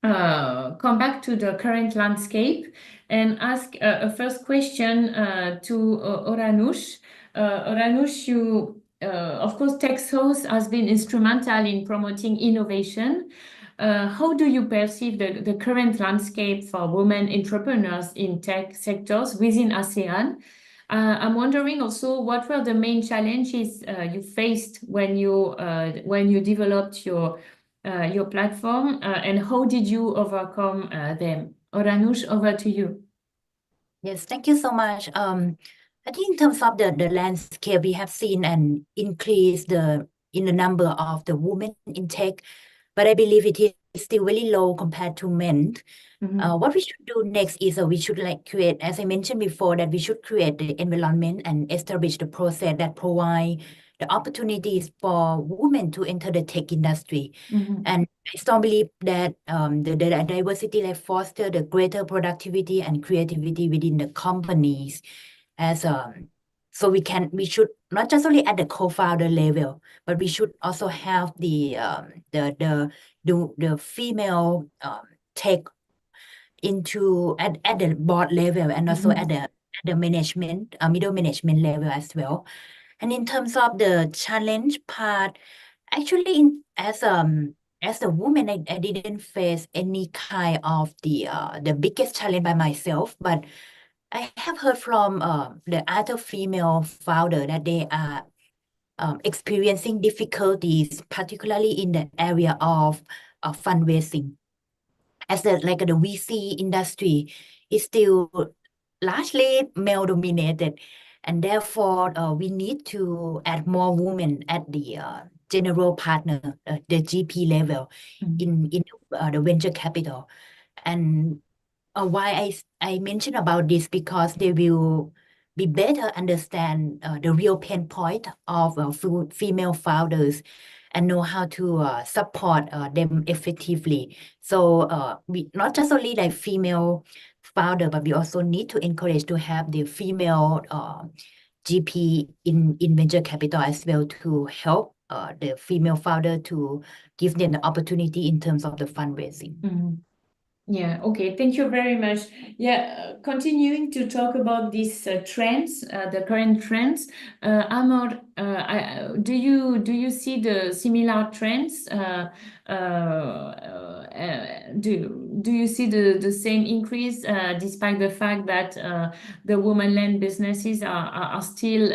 come back to the current landscape and ask a first question to Oranush. Oranush, you, of course, Texos has been instrumental in promoting innovation. How do you perceive the current landscape for women entrepreneurs in tech sectors within ASEAN? I'm wondering also what were the main challenges you faced when you developed your platform, and how did you overcome them? Oranush, over to you. Yes, thank you so much. I think in terms of the landscape, we have seen an increase in the number of the women in tech, but I believe it is still very low compared to men. What we should do next is we should create, as I mentioned before, that we should create the environment and establish the process that provide the opportunities for women to enter the tech industry. And I strongly believe that the diversity foster the greater productivity and creativity within the companies. So we should not just only at the co-founder level, but we should also have the female tech at the board level and also at the management, middle management level as well. And in terms of the challenge part, actually, as a woman, I didn't face any kind of the biggest challenge by myself, but I have heard from the other female founder that they are experiencing difficulties, particularly in the area of fundraising. As the VC industry is still largely male dominated, and therefore we need to add more women at the general partner, the GP level in the venture capital. And why I mention about this, because they will be better understand the real pain point of female founders and know how to support them effectively. So we not just only female founder, but we also need to encourage to have the female GP in venture capital as well, to help the female founder, to give them the opportunity in terms of the fundraising. Yeah, okay, thank you very much. Yeah, continuing to talk about these trends, the current trends, Amor, do you see the similar trends? Do you see the same increase despite the fact that the women-led businesses are still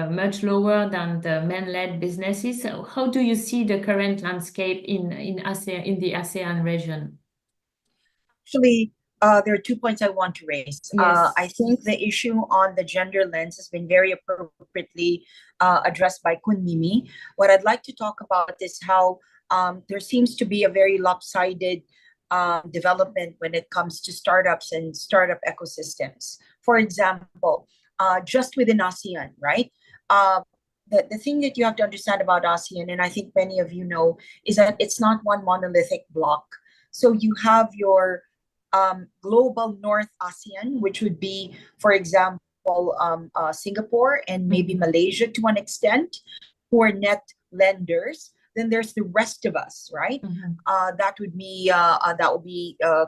much lower than the men-led businesses? So how do you see the current landscape in ASEAN, in the ASEAN region? Actually, there are 2 points I want to raise. Yes. I think the issue on the gender lens has been very appropriately addressed by Kun Mimi. What I'd like to talk about is how there seems to be a very lopsided development when it comes to startups and startup ecosystems. For example, just within ASEAN, right? The thing that you have to understand about ASEAN, and I think many of you know, is that it's not one monolithic block. So you have your global North ASEAN, which would be, for example, Singapore and maybe Malaysia to an extent, who are net lenders. Then there's the rest of us, right? That would be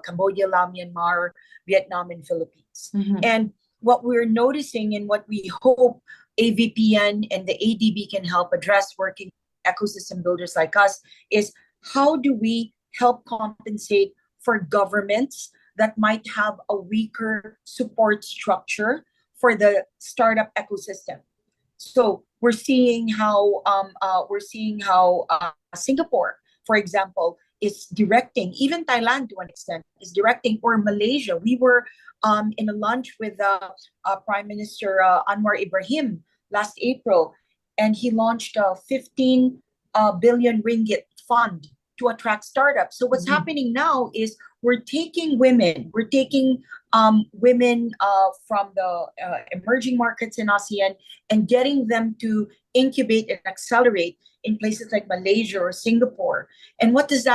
Cambodia, Laos, Myanmar, Vietnam, and Philippines. And what we're noticing, and what we hope AVPN and the ADB can help address, working ecosystem builders like us, is how do we help compensate for governments that might have a weaker support structure for the startup ecosystem. So we're seeing how Singapore for example, is directing, even Thailand to an extent is directing, or Malaysia. We were in a lunch with Prime Minister Anwar Ibrahim last April, and he launched a 15 billion ringgit fund to attract startups. So what's happening now is we're taking women from the emerging markets in ASEAN and getting them to incubate and accelerate in places like Malaysia or Singapore. And it's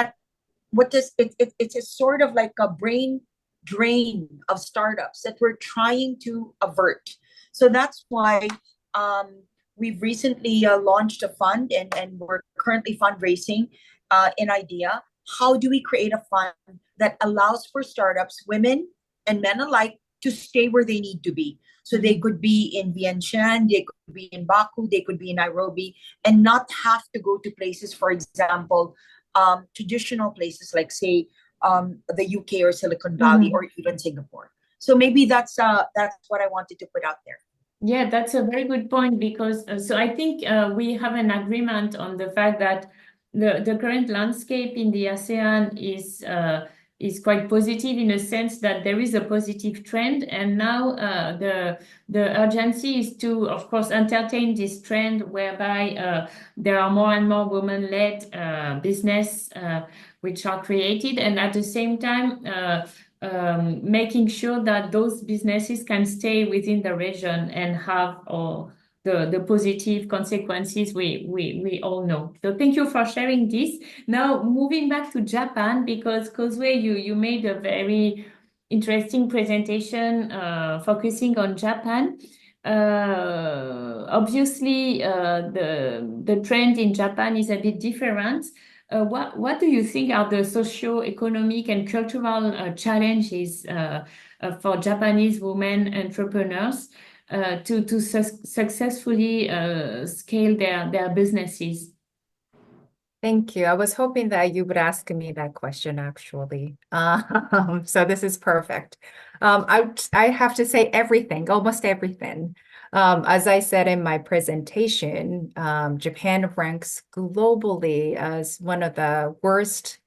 a sort of like a brain drain of startups that we're trying to avert. So that's why we've recently launched a fund, and we're currently fundraising in IDEA. How do we create a fund that allows for startups, women and men alike, to stay where they need to be? So they could be in Vientiane, they could be in Baku, they could be in Nairobi, and not have to go to places, for example, traditional places like, say, the UK or Silicon Valley or even Singapore. So maybe that's what I wanted to put out there. Yeah, that's a very good point, because so I think we have an agreement on the fact that the current landscape in the ASEAN is quite positive, in a sense that there is a positive trend, and now the urgency is to, of course, entertain this trend whereby there are more and more women-led business which are created, and at the same time making sure that those businesses can stay within the region and have the positive consequences we all know. So thank you for sharing this. Now moving back to Japan, because Kozue, you made a very interesting presentation focusing on Japan. Obviously, the trend in Japan is a bit different. What do you think are the socio-economic and cultural challenges for Japanese women entrepreneurs to successfully scale their businesses? Thank you. I was hoping that you would ask me that question, actually. So this is perfect. I have to say everything, almost everything. As I said in my presentation, Japan ranks globally as one of the worst,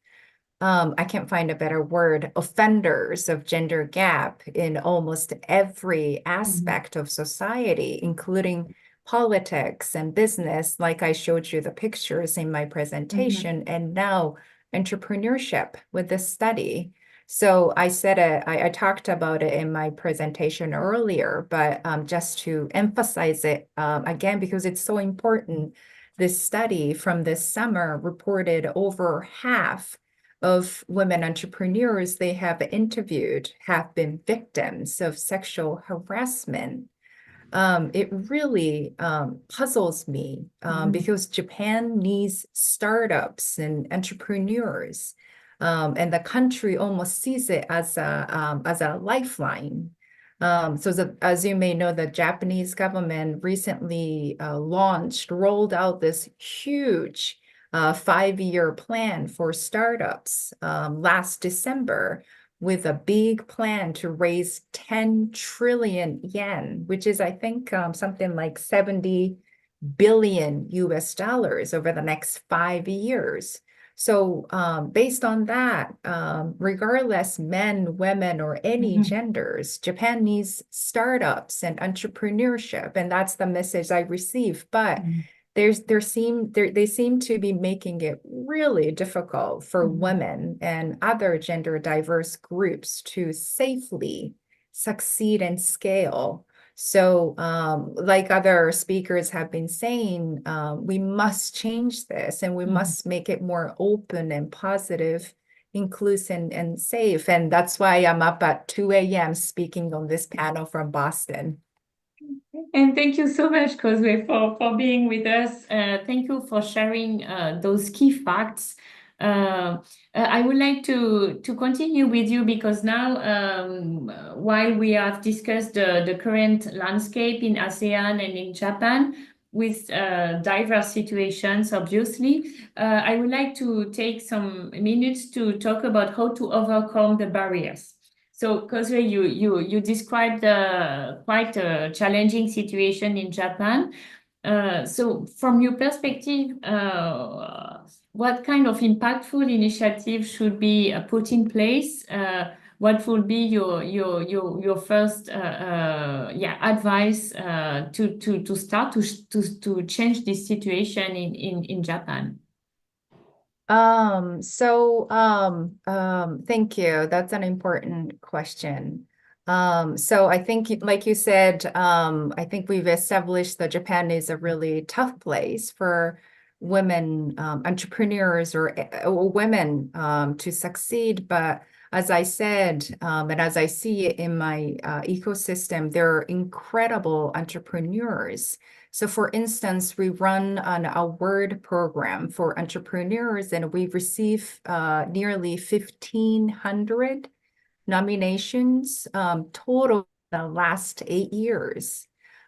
I can't find a better word, offenders of gender gap in almost every aspect of society, including politics and business, like I showed you the pictures in my presentation, and now entrepreneurship with this study. So I said it, I talked about it in my presentation earlier, but just to emphasize it again, because it's so important, this study from this summer reported over half of women entrepreneurs they have interviewed have been victims of sexual harassment. It really puzzles me because Japan needs startups and entrepreneurs, and the country almost sees it as a lifeline. As you may know, the Japanese government recently rolled out this huge 5-year plan for startups last December, with a big plan to raise 10 trillion yen, which is, I think, something like 70 billion US dollars over the next 5 years. So based on that, regardless men, women, or any genders, Japan needs startups and entrepreneurship, and that's the message I receive. But they seem to be making it really difficult for women and other gender diverse groups to safely succeed and scale. So like other speakers have been saying, we must change this, and we must make it more open and positive, inclusive and safe. And that's why I'm up at 2 a.m. speaking on this panel from Boston. And thank you so much, Kozue, for being with us. Thank you for sharing those key facts. I would like to continue with you, because now, while we have discussed the current landscape in ASEAN and in Japan, with diverse situations, obviously, I would like to take some minutes to talk about how to overcome the barriers. So, Kozue, you described quite a challenging situation in Japan. So from your perspective, what kind of impactful initiative should be put in place? What would be your first advice to start to change this situation in Japan? Thank you. That's an important question. So I think, like you said, I think we've established that Japan is a really tough place for women entrepreneurs or women to succeed. But as I said, and as I see it in my ecosystem, there are incredible entrepreneurs. So for instance, we run an award program for entrepreneurs, and we've received nearly 1,500 nominations total in the last 8 years.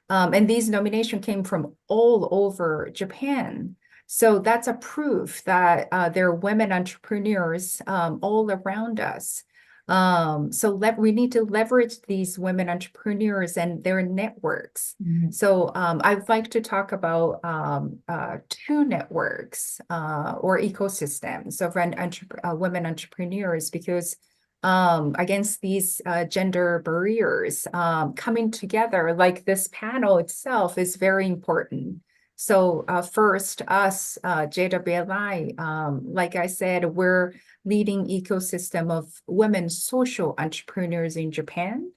And these nominations came from all over Japan. So that's a proof that there are women entrepreneurs all around us. So we need to leverage these women entrepreneurs and their networks. So I'd like to talk about two networks or ecosystems of women entrepreneurs, because against these gender barriers, coming together like this panel itself is very important. So first, us, JWLI, like I said, we're leading ecosystem of women social entrepreneurs in Japan,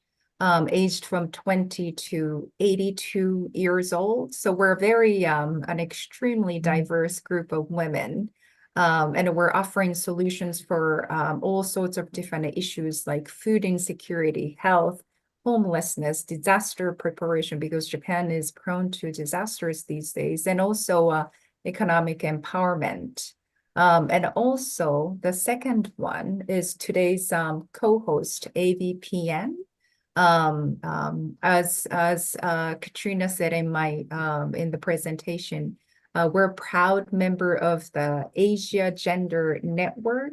aged from 20 to 82 years old. So we're very an extremely diverse group of women. And we're offering solutions for all sorts of different issues like food insecurity, health, homelessness, disaster preparation, because Japan is prone to disasters these days, and also economic empowerment. And also the second one is today's co-host, AVPN. As Katrina said in the presentation, we're a proud member of the Asia Gender Network,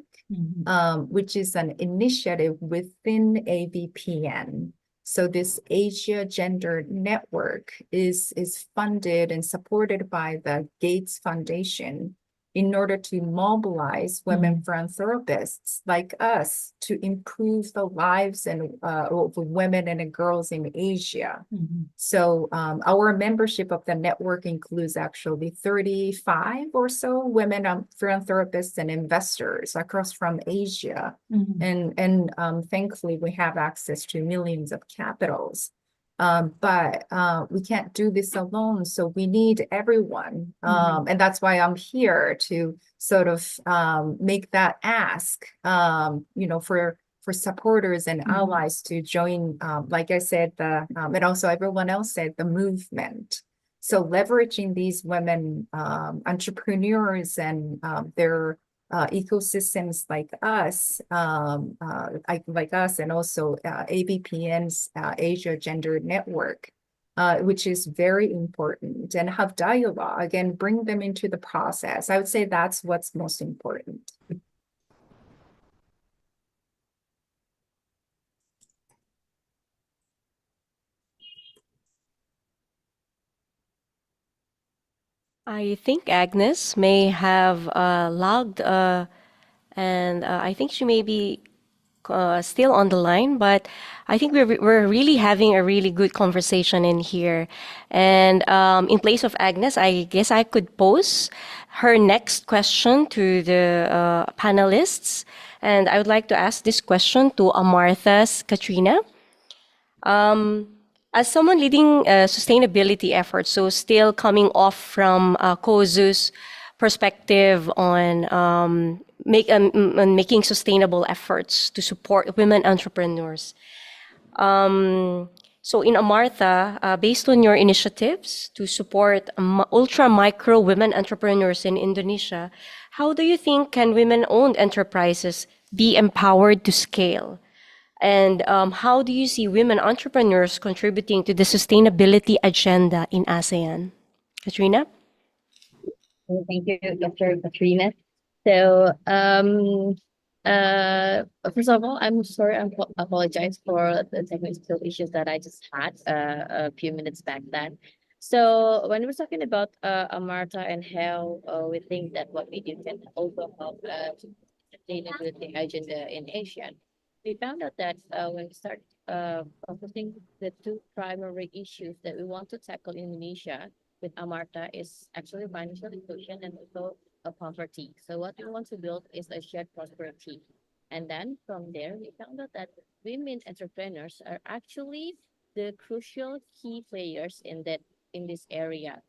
which is an initiative within AVPN. So this Asia Gender Network is funded and supported by the Gates Foundation in order to mobilize women philanthropists like us to improve the lives of women and girls in Asia. So our membership of the network includes actually 35 or so women philanthropists and investors across from Asia. And thankfully, we have access to millions of capitals. But we can't do this alone, so we need everyone. And that's why I'm here to sort of make that ask, for supporters and allies to join, like I said, and also everyone else said, the movement. So leveraging these women entrepreneurs and their ecosystems like us, and also AVPN's Asia Gender Network, which is very important, and have dialogue and bring them into the process. I would say that's what's most important. I think Agnes may have logged, and I think she may be still on the line, but I think we're really having a really good conversation in here. And in place of Agnes, I guess I could pose her next question to the panelists. And I would like to ask this question to Amartha's Katrina. As someone leading sustainability efforts, so still coming off from Kozu's perspective on making sustainable efforts to support women entrepreneurs. So in Amartha, based on your initiatives to support ultra micro women entrepreneurs in Indonesia, how do you think can women-owned enterprises be empowered to scale? And how do you see women entrepreneurs contributing to the sustainability agenda in ASEAN? Katrina? Thank you, Dr. Katrina. So, first of all, I'm sorry, I apologize for the technical issues that I just had a few minutes back then. So when we're talking about Amarta and how we think that what we do can also help sustainability agenda in Asia, we found out that when we start focusing the two primary issues that we want to tackle in Indonesia with Amarta is actually financial inclusion and also poverty. So what we want to build is a shared prosperity. And then from there, we found out that women entrepreneurs are actually the crucial key players in this area.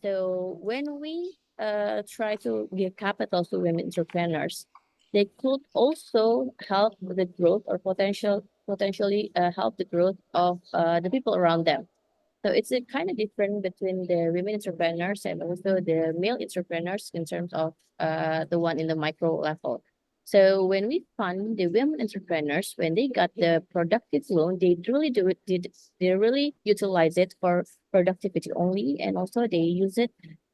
So when we try to give capital to women entrepreneurs, they could also help the growth or potentially help the growth of the people around them. So it's a kind of different between the women entrepreneurs and also the male entrepreneurs in terms of the one in the micro level. So when we fund the women entrepreneurs, when they got the productive loan, they really they really utilize it for productivity only, and also they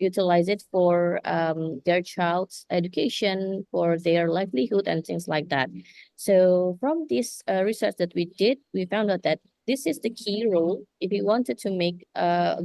utilize it for their child's education, for their livelihood and things like that. So from this research that we did, we found out that this is the key role if we wanted to make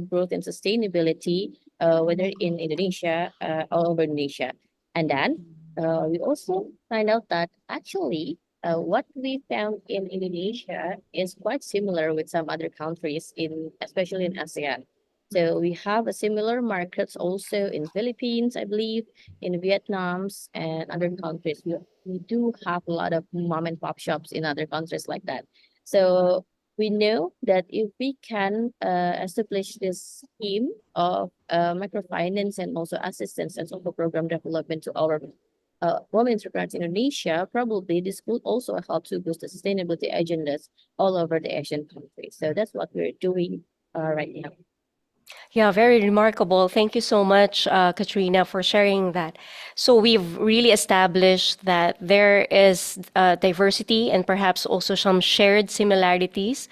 growth and sustainability, whether in Indonesia, all over Indonesia. And then we also find out that actually what we found in Indonesia is quite similar with some other countries, especially in ASEAN. So we have a similar markets also in Philippines, I believe, in Vietnam's and other countries. We do have a lot of mom and pop shops in other countries like that. So we know that if we can establish this scheme of microfinance and also assistance and social program development to our women entrepreneurs in Indonesia, probably this could also help to boost the sustainability agendas all over the Asian countries. So that's what we're doing right now. Yeah, very remarkable. Thank you so much, Katrina, for sharing that. So we've really established that there is diversity and perhaps also some shared similarities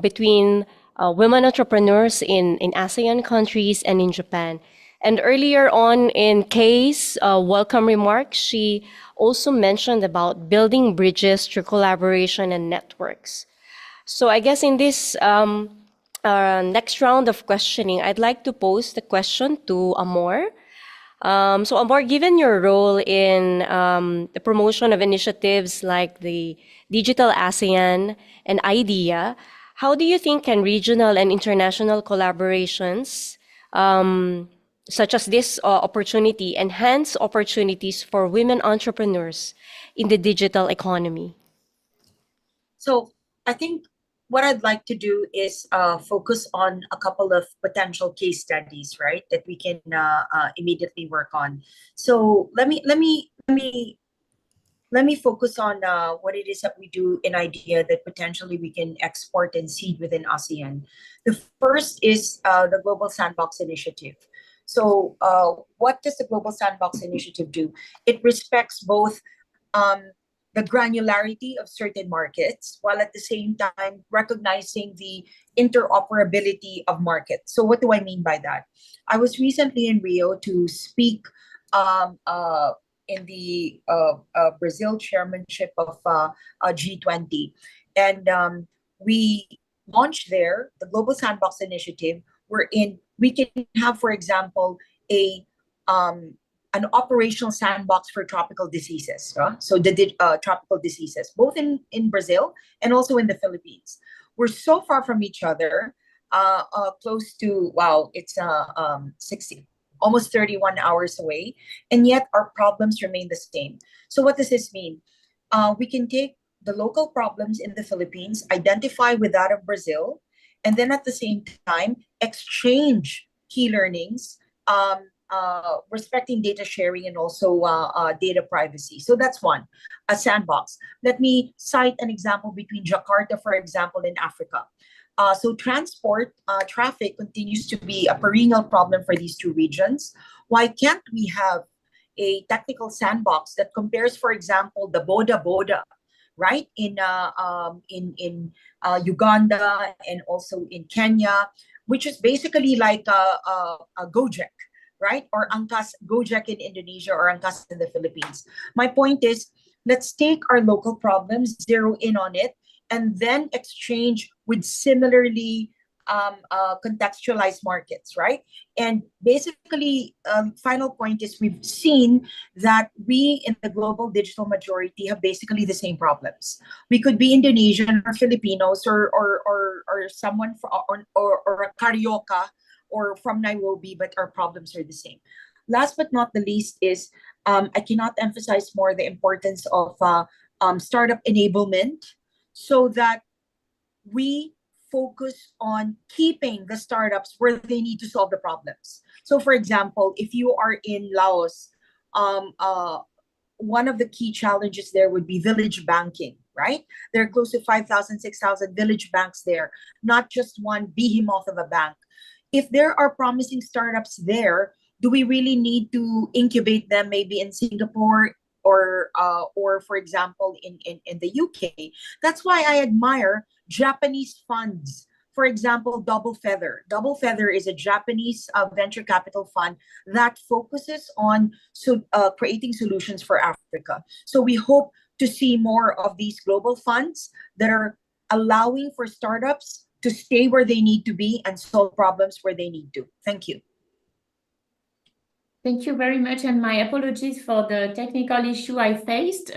between women entrepreneurs in ASEAN countries and in Japan. And earlier on in Kay's welcome remarks, she also mentioned about building bridges through collaboration and networks. So I guess in this next round of questioning, I'd like to pose the question to Amor. So Amor, given your role in the promotion of initiatives like the Digital ASEAN and IDEA, how do you think can regional and international collaborations, such as this opportunity, enhance opportunities for women entrepreneurs in the digital economy? So I think what I'd like to do is focus on a couple of potential case studies, right, that we can immediately work on. So let me focus on what it is that we do in IDEA that potentially we can export and seed within ASEAN. The first is the Global Sandbox Initiative. So what does the Global Sandbox Initiative do? It respects both the granularity of certain markets, while at the same time recognizing the interoperability of markets. So what do I mean by that? I was recently in Rio to speak in the Brazil chairmanship of G20. And we launched there the Global Sandbox Initiative, wherein we can have, for example, an operational sandbox for tropical diseases. So the tropical diseases, both in Brazil and also in the Philippines. We're so far from each other, close to, it's 60, almost 31 hours away, and yet our problems remain the same. So what does this mean? We can take the local problems in the Philippines, identify with that of Brazil, and then at the same time, exchange key learnings, respecting data sharing and also data privacy. So that's one, a sandbox. Let me cite an example between Jakarta, for example, in Africa. So transport traffic continues to be a perennial problem for these two regions. Why can't we have a technical sandbox that compares, for example, the Boda Boda, right, in Uganda and also in Kenya, which is basically like a Gojek, right? Or Angkas, Gojek in Indonesia or Angkas in the Philippines. My point is, let's take our local problems, zero in on it, and then exchange with similarly contextualized markets, right? And basically, final point is we've seen that we in the global digital majority have basically the same problems. We could be Indonesian or Filipinos or someone or a Carioca or from Nairobi, but our problems are the same. Last but not the least is I cannot emphasize more the importance of startup enablement so that we focus on keeping the startups where they need to solve the problems. So, for example, if you are in Laos, um, uh, one of the key challenges there would be village banking, right? There are close to 5,000, 6,000 village banks there, not just one behemoth of a bank. If there are promising startups there, do we really need to incubate them maybe in Singapore or for example in the UK? That's why I admire Japanese funds. For example, Double Feather. Double Feather is a Japanese venture capital fund that focuses on creating solutions for Africa. So we hope to see more of these global funds that are allowing for startups to stay where they need to be and solve problems where they need to. Thank you. Thank you very much, and my apologies for the technical issue I faced.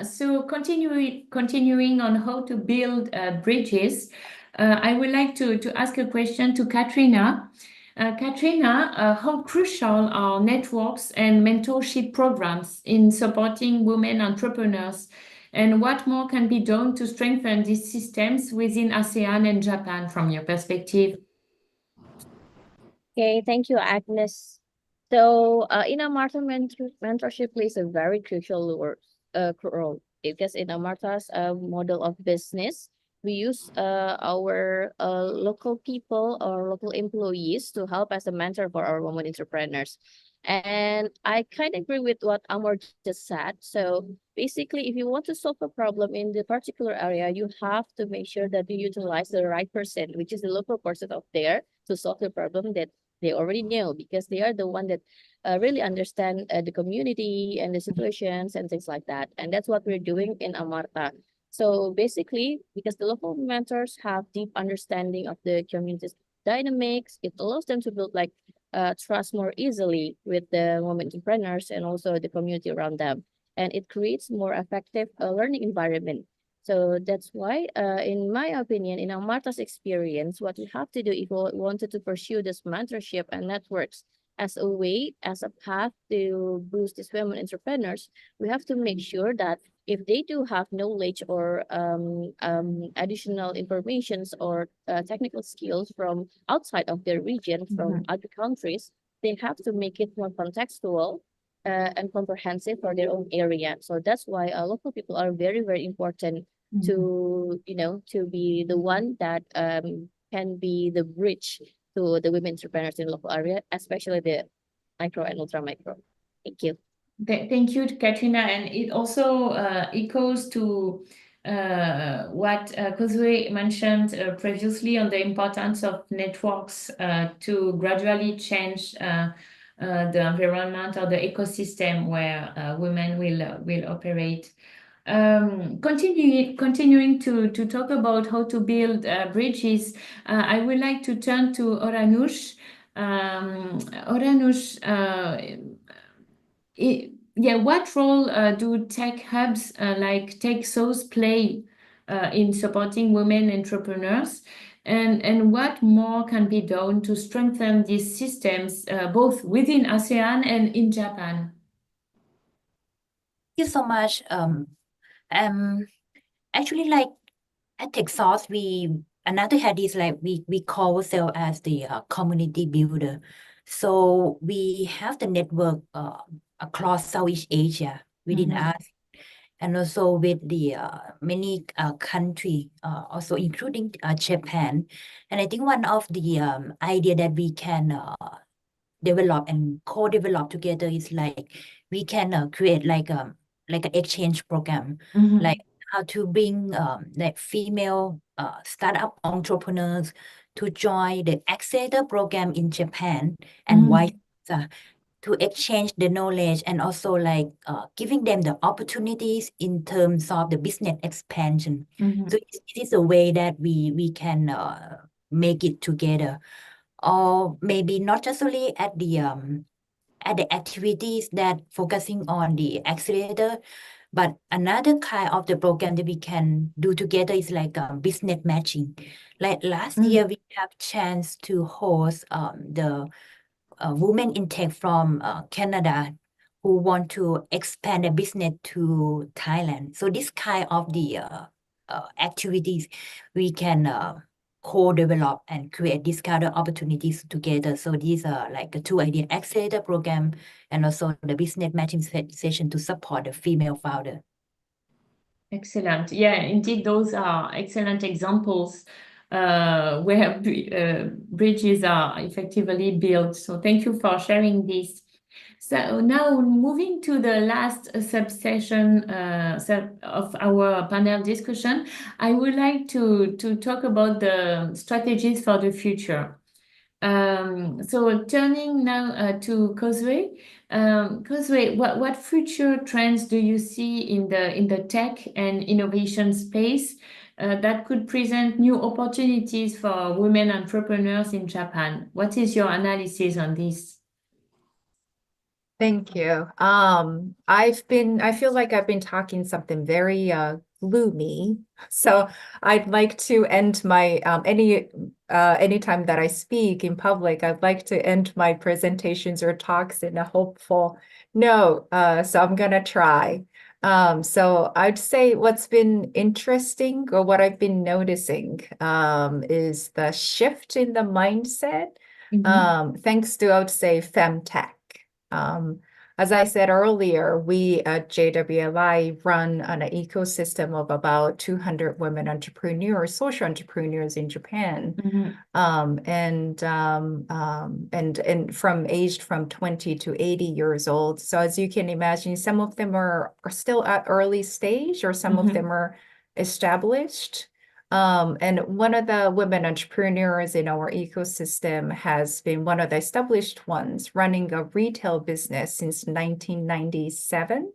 So continuing on how to build bridges, I would like to ask a question to Katrina. Katrina, how crucial are networks and mentorship programs in supporting women entrepreneurs, and what more can be done to strengthen these systems within ASEAN and Japan from your perspective? Okay, thank you, Agnes. So, in Amartha, mentorship plays a very crucial role because in Amartha's model of business, we use our local people or local employees to help as a mentor for our women entrepreneurs. And I kind of agree with what Amor just said. So basically, if you want to solve a problem in the particular area, you have to make sure that you utilize the right person, which is the local person out there to solve the problem that they already know, because they are the one that really understand the community and the situations and things like that. And that's what we're doing in Amarta. So basically, because the local mentors have deep understanding of the community's dynamics, it allows them to build like trust more easily with the women entrepreneurs and also the community around them. And it creates more effective learning environment. So that's why, in my opinion, in Amarta's experience, what we have to do if we wanted to pursue this mentorship and networks as a way, as a path to boost these women entrepreneurs, we have to make sure that if they do have knowledge or additional informations or technical skills from outside of their region, from other countries, they have to make it more contextual and comprehensive for their own area. So that's why local people are very, very important to, to be the one that can be the bridge to the women entrepreneurs in the local area, especially the micro and ultra micro. Thank you. Thank you, Katrina. And it also echoes to what Kozue mentioned previously on the importance of networks to gradually change the environment or the ecosystem where women will operate. Continuing to talk about how to build bridges, I would like to turn to Oranush. Oranush, what role do tech hubs like TechSouth play in supporting women entrepreneurs? And what more can be done to strengthen these systems both within ASEAN and in Japan? Thank you so much. Actually, like at TechSauce, another head is like we call ourselves as the community builder. So we have the network across Southeast Asia within us, and also with the many country, also including Japan. And I think one of the idea that we can develop and co-develop together is like we can create like an exchange program, like how to bring like female startup entrepreneurs to join the accelerator program in Japan and vice versa, to exchange the knowledge and also like giving them the opportunities in terms of the business expansion. So it is a way that we can make it together, or maybe not just only at the activities that focusing on the accelerator, but another kind of the program that we can do together is like business matching. Like last year, we have chance to host the women in tech from Canada who want to expand their business to Thailand. So this kind of the activities we can co-develop and create these kind of opportunities together. So these are like a two idea accelerator program and also the business matching session to support the female founder. Excellent. Yeah, indeed, those are excellent examples where bridges are effectively built. So thank you for sharing this. So now moving to the last subsession of our panel discussion, I would like to talk about the strategies for the future. So turning now to Causeway. Causeway, what future trends do you see in the tech and innovation space that could present new opportunities for women entrepreneurs in Japan? What is your analysis on this? Thank you. I feel like I've been talking something very gloomy. So I'd like to end my anytime that I speak in public, I'd like to end my presentations or talks in a hopeful note. So I'm gonna try. So I'd say what's been interesting or what I've been noticing is the shift in the mindset. Thanks to, I would say, femtech. As I said earlier, we at JWLI run an ecosystem of about 200 women entrepreneurs, social entrepreneurs in Japan, and from aged from 20 to 80 years old. So as you can imagine, some of them are still at early stage, or some of them are established. And one of the women entrepreneurs in our ecosystem has been one of the established ones, running a retail business since 1997,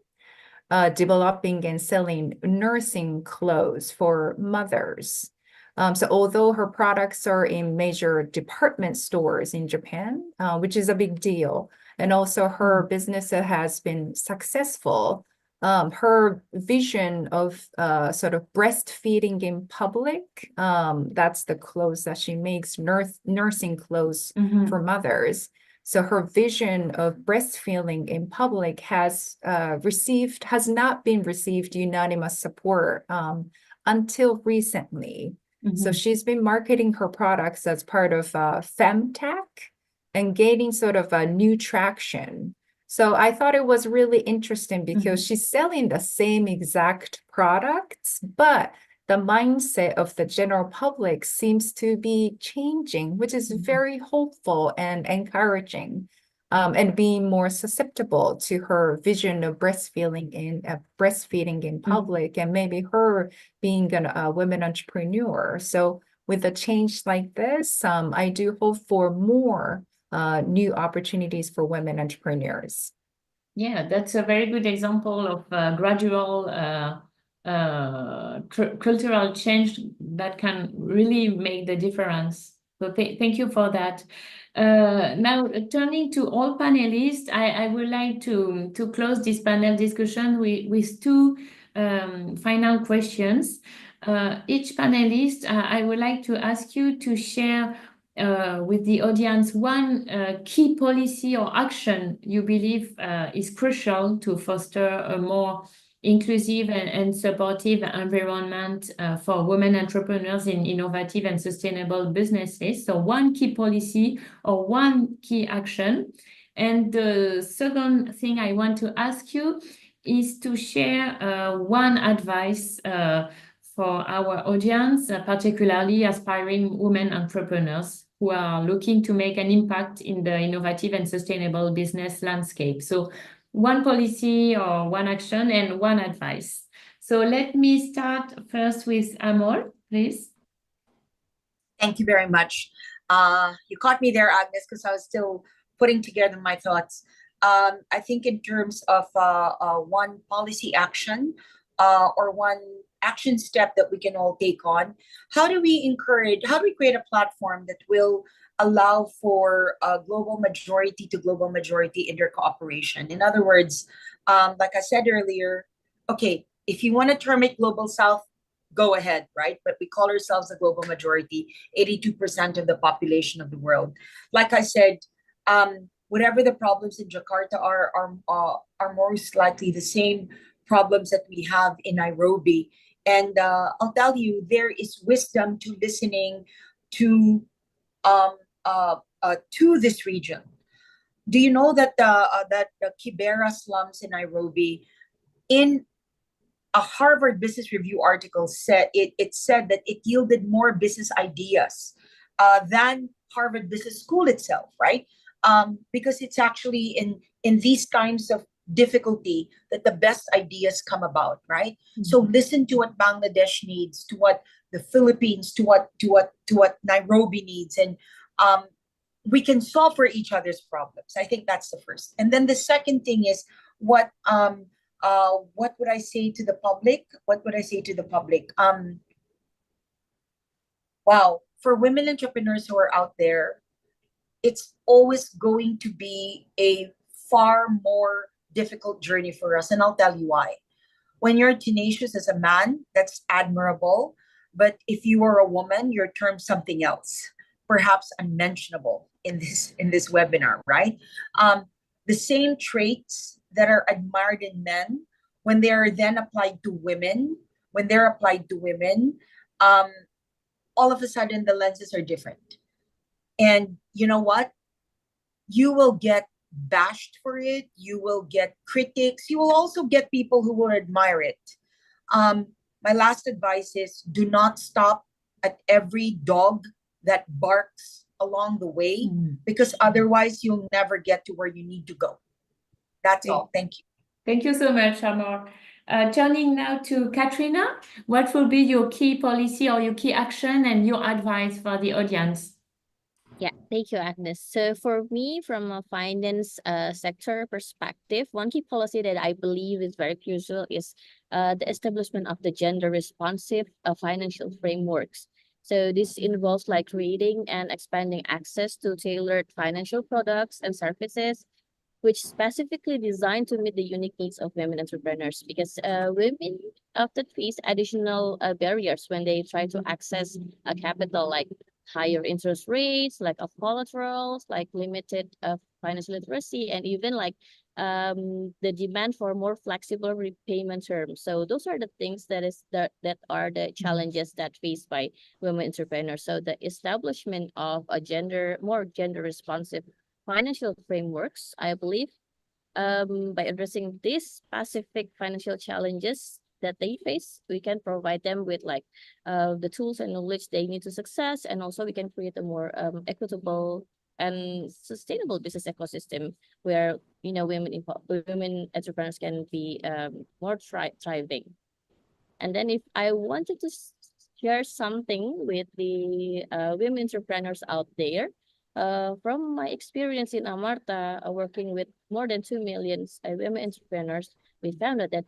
developing and selling nursing clothes for mothers. So although her products are in major department stores in Japan, which is a big deal, and also her business has been successful, her vision of sort of breastfeeding in public, that's the clothes that she makes, nursing clothes for mothers. So her vision of breastfeeding in public has not been received unanimous support until recently. So she's been marketing her products as part of femtech and gaining sort of a new traction. So I thought it was really interesting because she's selling the same exact products, but the mindset of the general public seems to be changing, which is very hopeful and encouraging, and being more susceptible to her vision of breastfeeding in public, and maybe her being a women entrepreneur. So with a change like this, I do hope for more new opportunities for women entrepreneurs. Yeah, that's a very good example of gradual cultural change that can really make the difference. So thank you for that. Now, turning to all panelists, I would like to close this panel discussion with two final questions. Each panelist, I would like to ask you to share with the audience one key policy or action you believe is crucial to foster a more inclusive and supportive environment for women entrepreneurs in innovative and sustainable businesses. So one key policy or one key action. And the second thing I want to ask you is to share one advice for our audience, particularly aspiring women entrepreneurs who are looking to make an impact in the innovative and sustainable business landscape. So one policy or one action and one advice. So let me start first with Amol, please. Thank you very much. You caught me there, Agnes, because I was still putting together my thoughts. I think in terms of one policy action or one action step that we can all take on. How do we create a platform that will allow for global majority to global majority intercooperation? In other words, like I said earlier, okay, if you want to term it global south, go ahead, right? But we call ourselves a global majority, 82% of the population of the world. Like I said, whatever the problems in Jakarta are most likely the same problems that we have in Nairobi. And I'll tell you, there is wisdom to listening to this region. Do you know that the Kibera slums in Nairobi, in a Harvard Business Review article said it said that it yielded more business ideas than Harvard Business School itself, right? Because it's actually in these times of difficulty that the best ideas come about, right? Mm-hmm. So listen to what Bangladesh needs, to what the Philippines, to what Nairobi needs, and we can solve for each other's problems. I think that's the first. And then the second thing is what would I say to the public? Wow, for women entrepreneurs who are out there, it's always going to be a far more difficult journey for us. And I'll tell you why. When you're tenacious as a man, that's admirable. But if you are a woman, you're termed something else, perhaps unmentionable in this webinar, right? The same traits that are admired in men, when they are then applied to women, all of a sudden the lenses are different. And you know what? You will get bashed for it. You will get critics. You will also get people who will admire it. My last advice is do not stop at every dog that barks along the way, because otherwise you'll never get to where you need to go. That's all. Thank you. Thank you so much, Amor. Turning now to Katrina, what will be your key policy or your key action and your advice for the audience? Yeah, thank you, Agnes. So for me, from a finance sector perspective, one key policy that I believe is very crucial is the establishment of the gender responsive financial frameworks. So this involves like creating and expanding access to tailored financial products and services, which specifically designed to meet the unique needs of women entrepreneurs, because women often face additional barriers when they try to access capital, like higher interest rates, lack of collaterals, like limited financial literacy, and even like the demand for more flexible repayment terms. So those are the things that are the challenges that faced by women entrepreneurs. So the establishment of a more gender responsive financial frameworks, I believe, by addressing these specific financial challenges that they face, we can provide them with like the tools and knowledge they need to success, and also we can create a more equitable and sustainable business ecosystem where women entrepreneurs can be more thriving. And then if I wanted to share something with the women entrepreneurs out there, from my experience in Amarta, working with more than 2 million women entrepreneurs, we found out that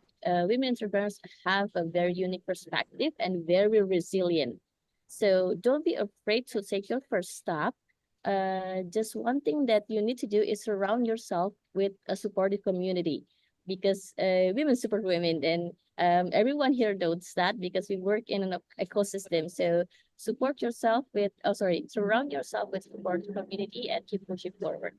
women entrepreneurs have a very unique perspective and very resilient. So don't be afraid to take your first step. Just one thing that you need to do is surround yourself with a supportive community, because women support women, and everyone here knows that because we work in an ecosystem. So surround yourself with supportive community and keep pushing forward.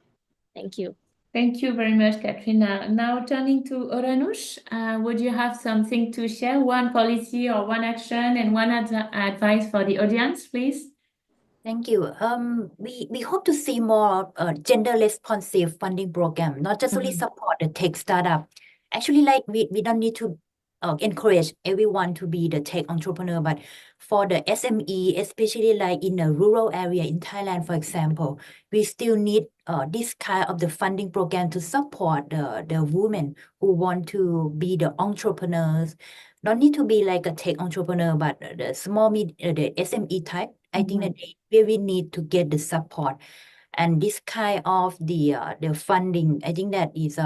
Thank you. Thank you very much, Katrina. Now turning to Oranush, would you have something to share, one policy or one action and one advice for the audience, please? Thank you. We hope to see more gender responsive funding program, not just only support the tech startup. Actually, like we don't need to encourage everyone to be the tech entrepreneur, but for the SME, especially like in a rural area in Thailand, for example, we still need this kind of the funding program to support the women who want to be the entrepreneurs. Don't need to be like a tech entrepreneur, but the the SME type. I think that they really need to get the support, and this kind of the funding, I think that is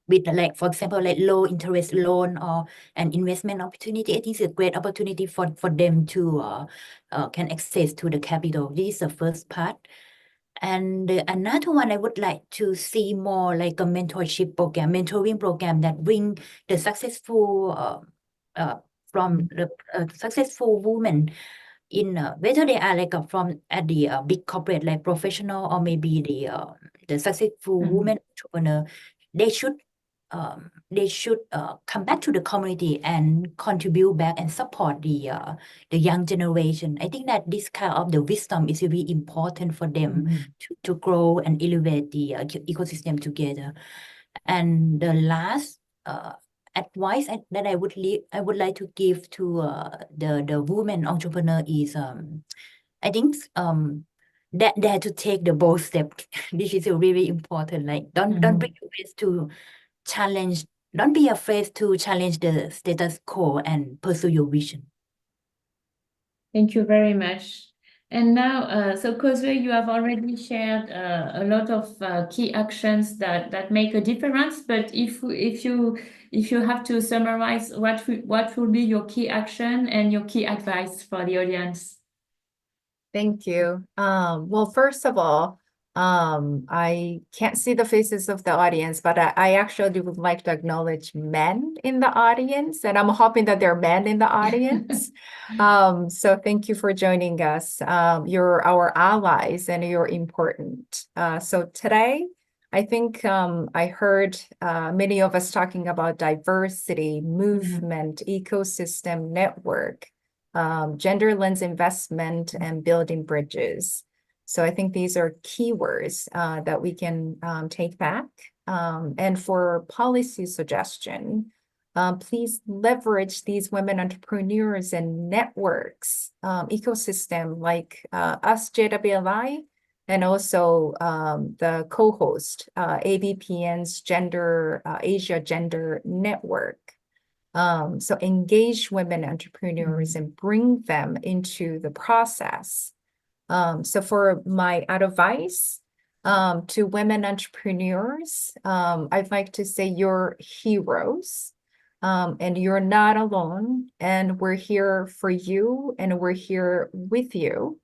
with like, for example, like low interest loan or an investment opportunity. I think it's a great opportunity for them to can access to the capital. This is the first part. And another one, I would like to see more like a mentorship program, mentoring program that bring the successful from the successful women in whether they are like from at the big corporate like professional or maybe the successful women entrepreneur. They should come back to the community and contribute back and support the young generation. I think that this kind of the wisdom is really important for them to grow and elevate the ecosystem together. And the last advice that I would like to give to the women entrepreneur is I think that they have to take the bold step. This is really important. Like don't be afraid to challenge. Don't be afraid to challenge the status quo and pursue your vision. Thank you very much. And now, so Kozwe, you have already shared a lot of key actions that make a difference. But if you have to summarize, what will be your key action and your key advice for the audience? Thank you. Well, first of all, I can't see the faces of the audience, but I actually would like to acknowledge men in the audience, and I'm hoping that there are men in the audience. So thank you for joining us. You're our allies and you're important. So today, I think I heard many of us talking about diversity, movement, ecosystem, network, gender lens investment, and building bridges. So I think these are keywords that we can take back. And for policy suggestion, please leverage these women entrepreneurs and networks ecosystem like us, JWLI, and also the co-host, ABPN's Asia Gender Network. So engage women entrepreneurs and bring them into the process. So for my advice to women entrepreneurs, I'd like to say you're heroes and you're not alone. And we're here for you and we're here with you.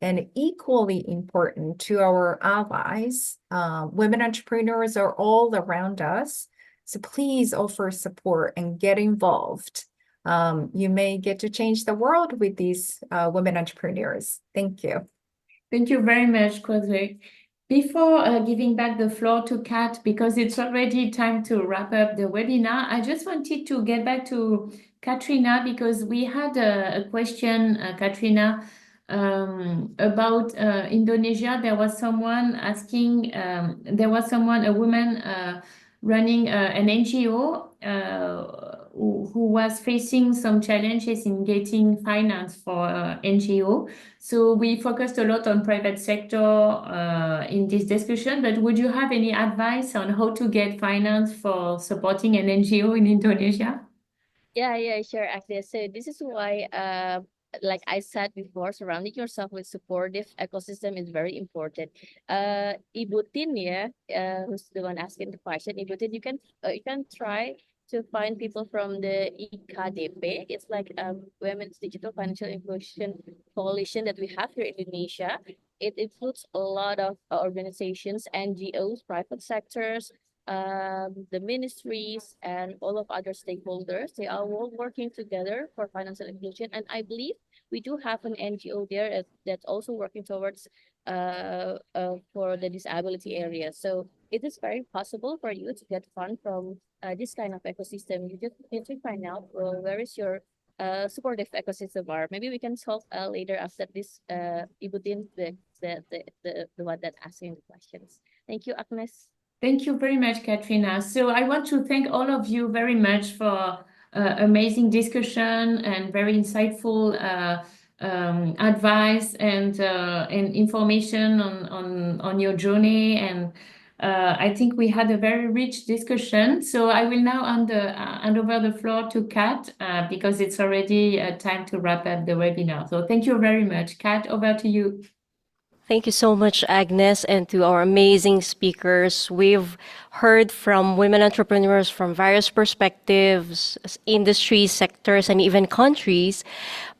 And equally important to our allies, women entrepreneurs are all around us. So please offer support and get involved. You may get to change the world with these women entrepreneurs. Thank you. Thank you very much, Kozwe. Before giving back the floor to Kat, because it's already time to wrap up the webinar, I just wanted to get back to Katrina because we had a question, Katrina, about Indonesia. There was someone asking, a woman running an NGO who was facing some challenges in getting finance for NGO. So we focused a lot on private sector in this discussion, but would you have any advice on how to get finance for supporting an NGO in Indonesia? Yeah, sure, Agnes. So this is why, like I said before, surrounding yourself with supportive ecosystem is very important. Ibu Tin, who's the one asking the question, Ibu Tin, you can try to find people from the IKDP. It's like Women's Digital Financial Inclusion Coalition that we have here in Indonesia. It includes a lot of organizations, NGOs, private sectors, the ministries, and all of other stakeholders. They are all working together for financial inclusion. And I believe we do have an NGO there that's also working towards for the disability area. So it is very possible for you to get fund from this kind of ecosystem. You just need to find out where is your supportive ecosystem are. Maybe we can talk later after this. Ibu Tin, the one that asking the questions. Thank you, Agnes. Thank you very much, Katrina. So I want to thank all of you very much for amazing discussion and very insightful advice and information on your journey. And I think we had a very rich discussion. So I will now hand over the floor to Kat because it's already time to wrap up the webinar. So thank you very much. Kat, over to you. Thank you so much, Agnes, and to our amazing speakers. We've heard from women entrepreneurs from various perspectives, industries, sectors, and even countries.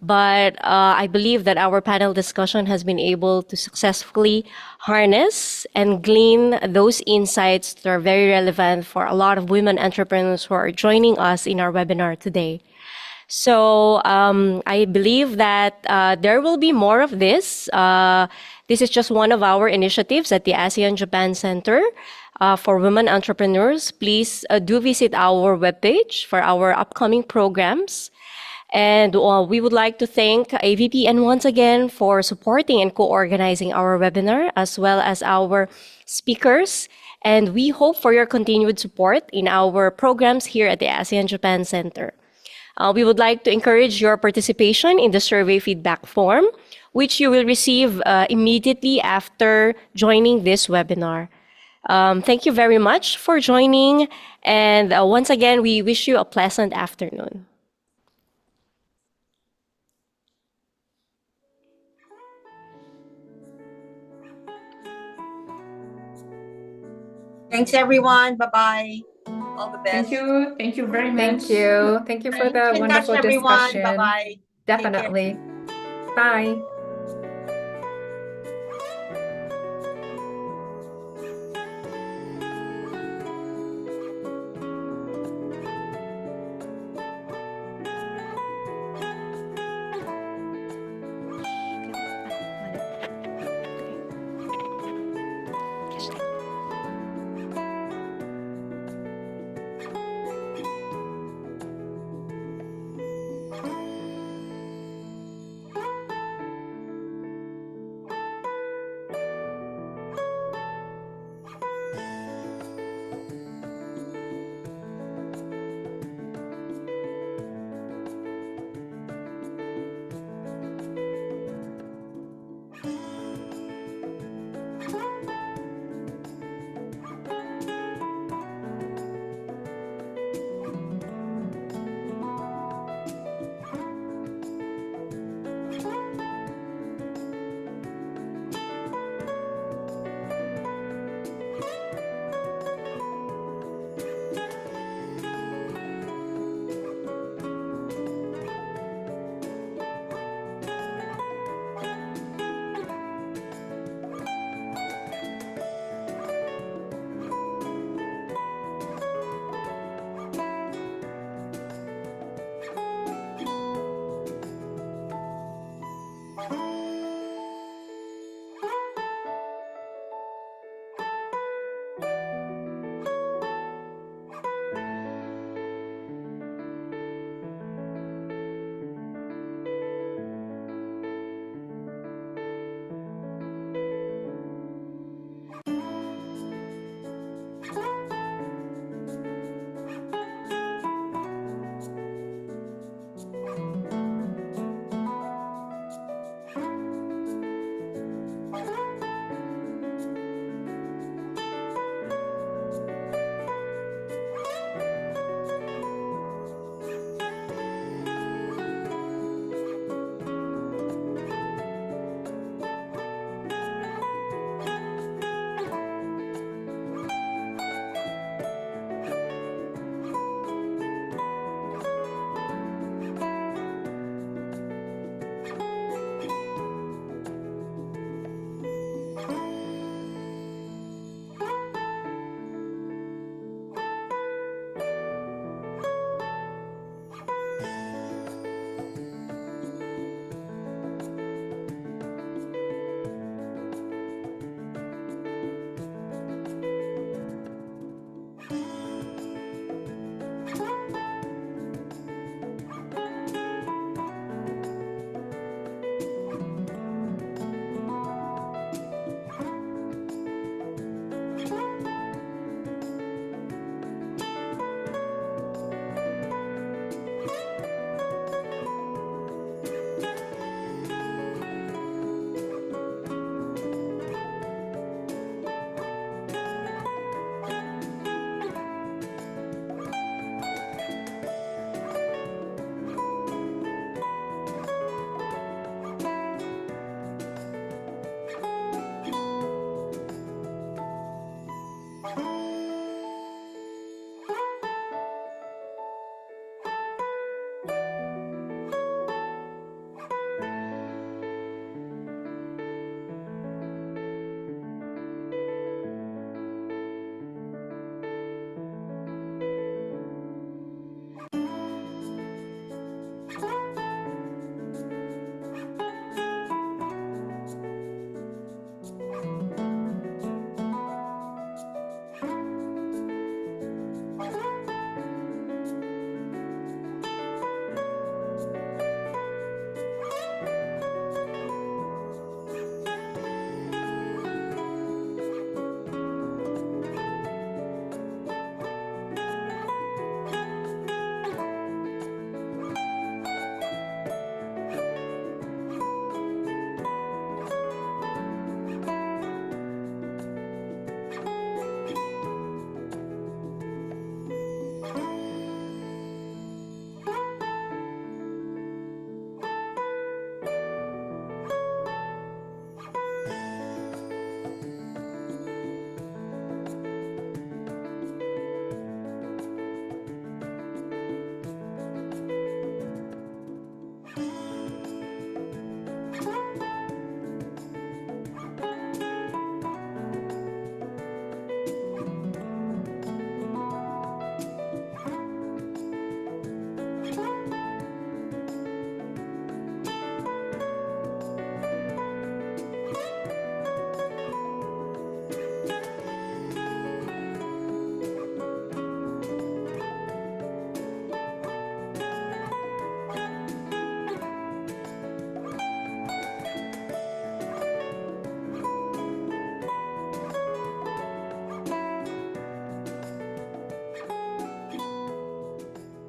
But I believe that our panel discussion has been able to successfully harness and glean those insights that are very relevant for a lot of women entrepreneurs who are joining us in our webinar today. So I believe that there will be more of this. This is just one of our initiatives at the ASEAN-Japan Centre for women entrepreneurs. Please do visit our webpage for our upcoming programs. And we would like to thank AVPN once again for supporting and co-organizing our webinar, as well as our speakers. And we hope for your continued support in our programs here at the ASEAN-Japan Centre. We would like to encourage your participation in the survey feedback form, which you will receive immediately after joining this webinar. Thank you very much for joining. And once again, we wish you a pleasant afternoon. Thanks, everyone. Bye-bye. All the best. Thank you. Thank you very much. Thank you. Thank you for the Keep in touch, wonderful everyone. discussion. Bye-bye. Take care. Definitely. Bye.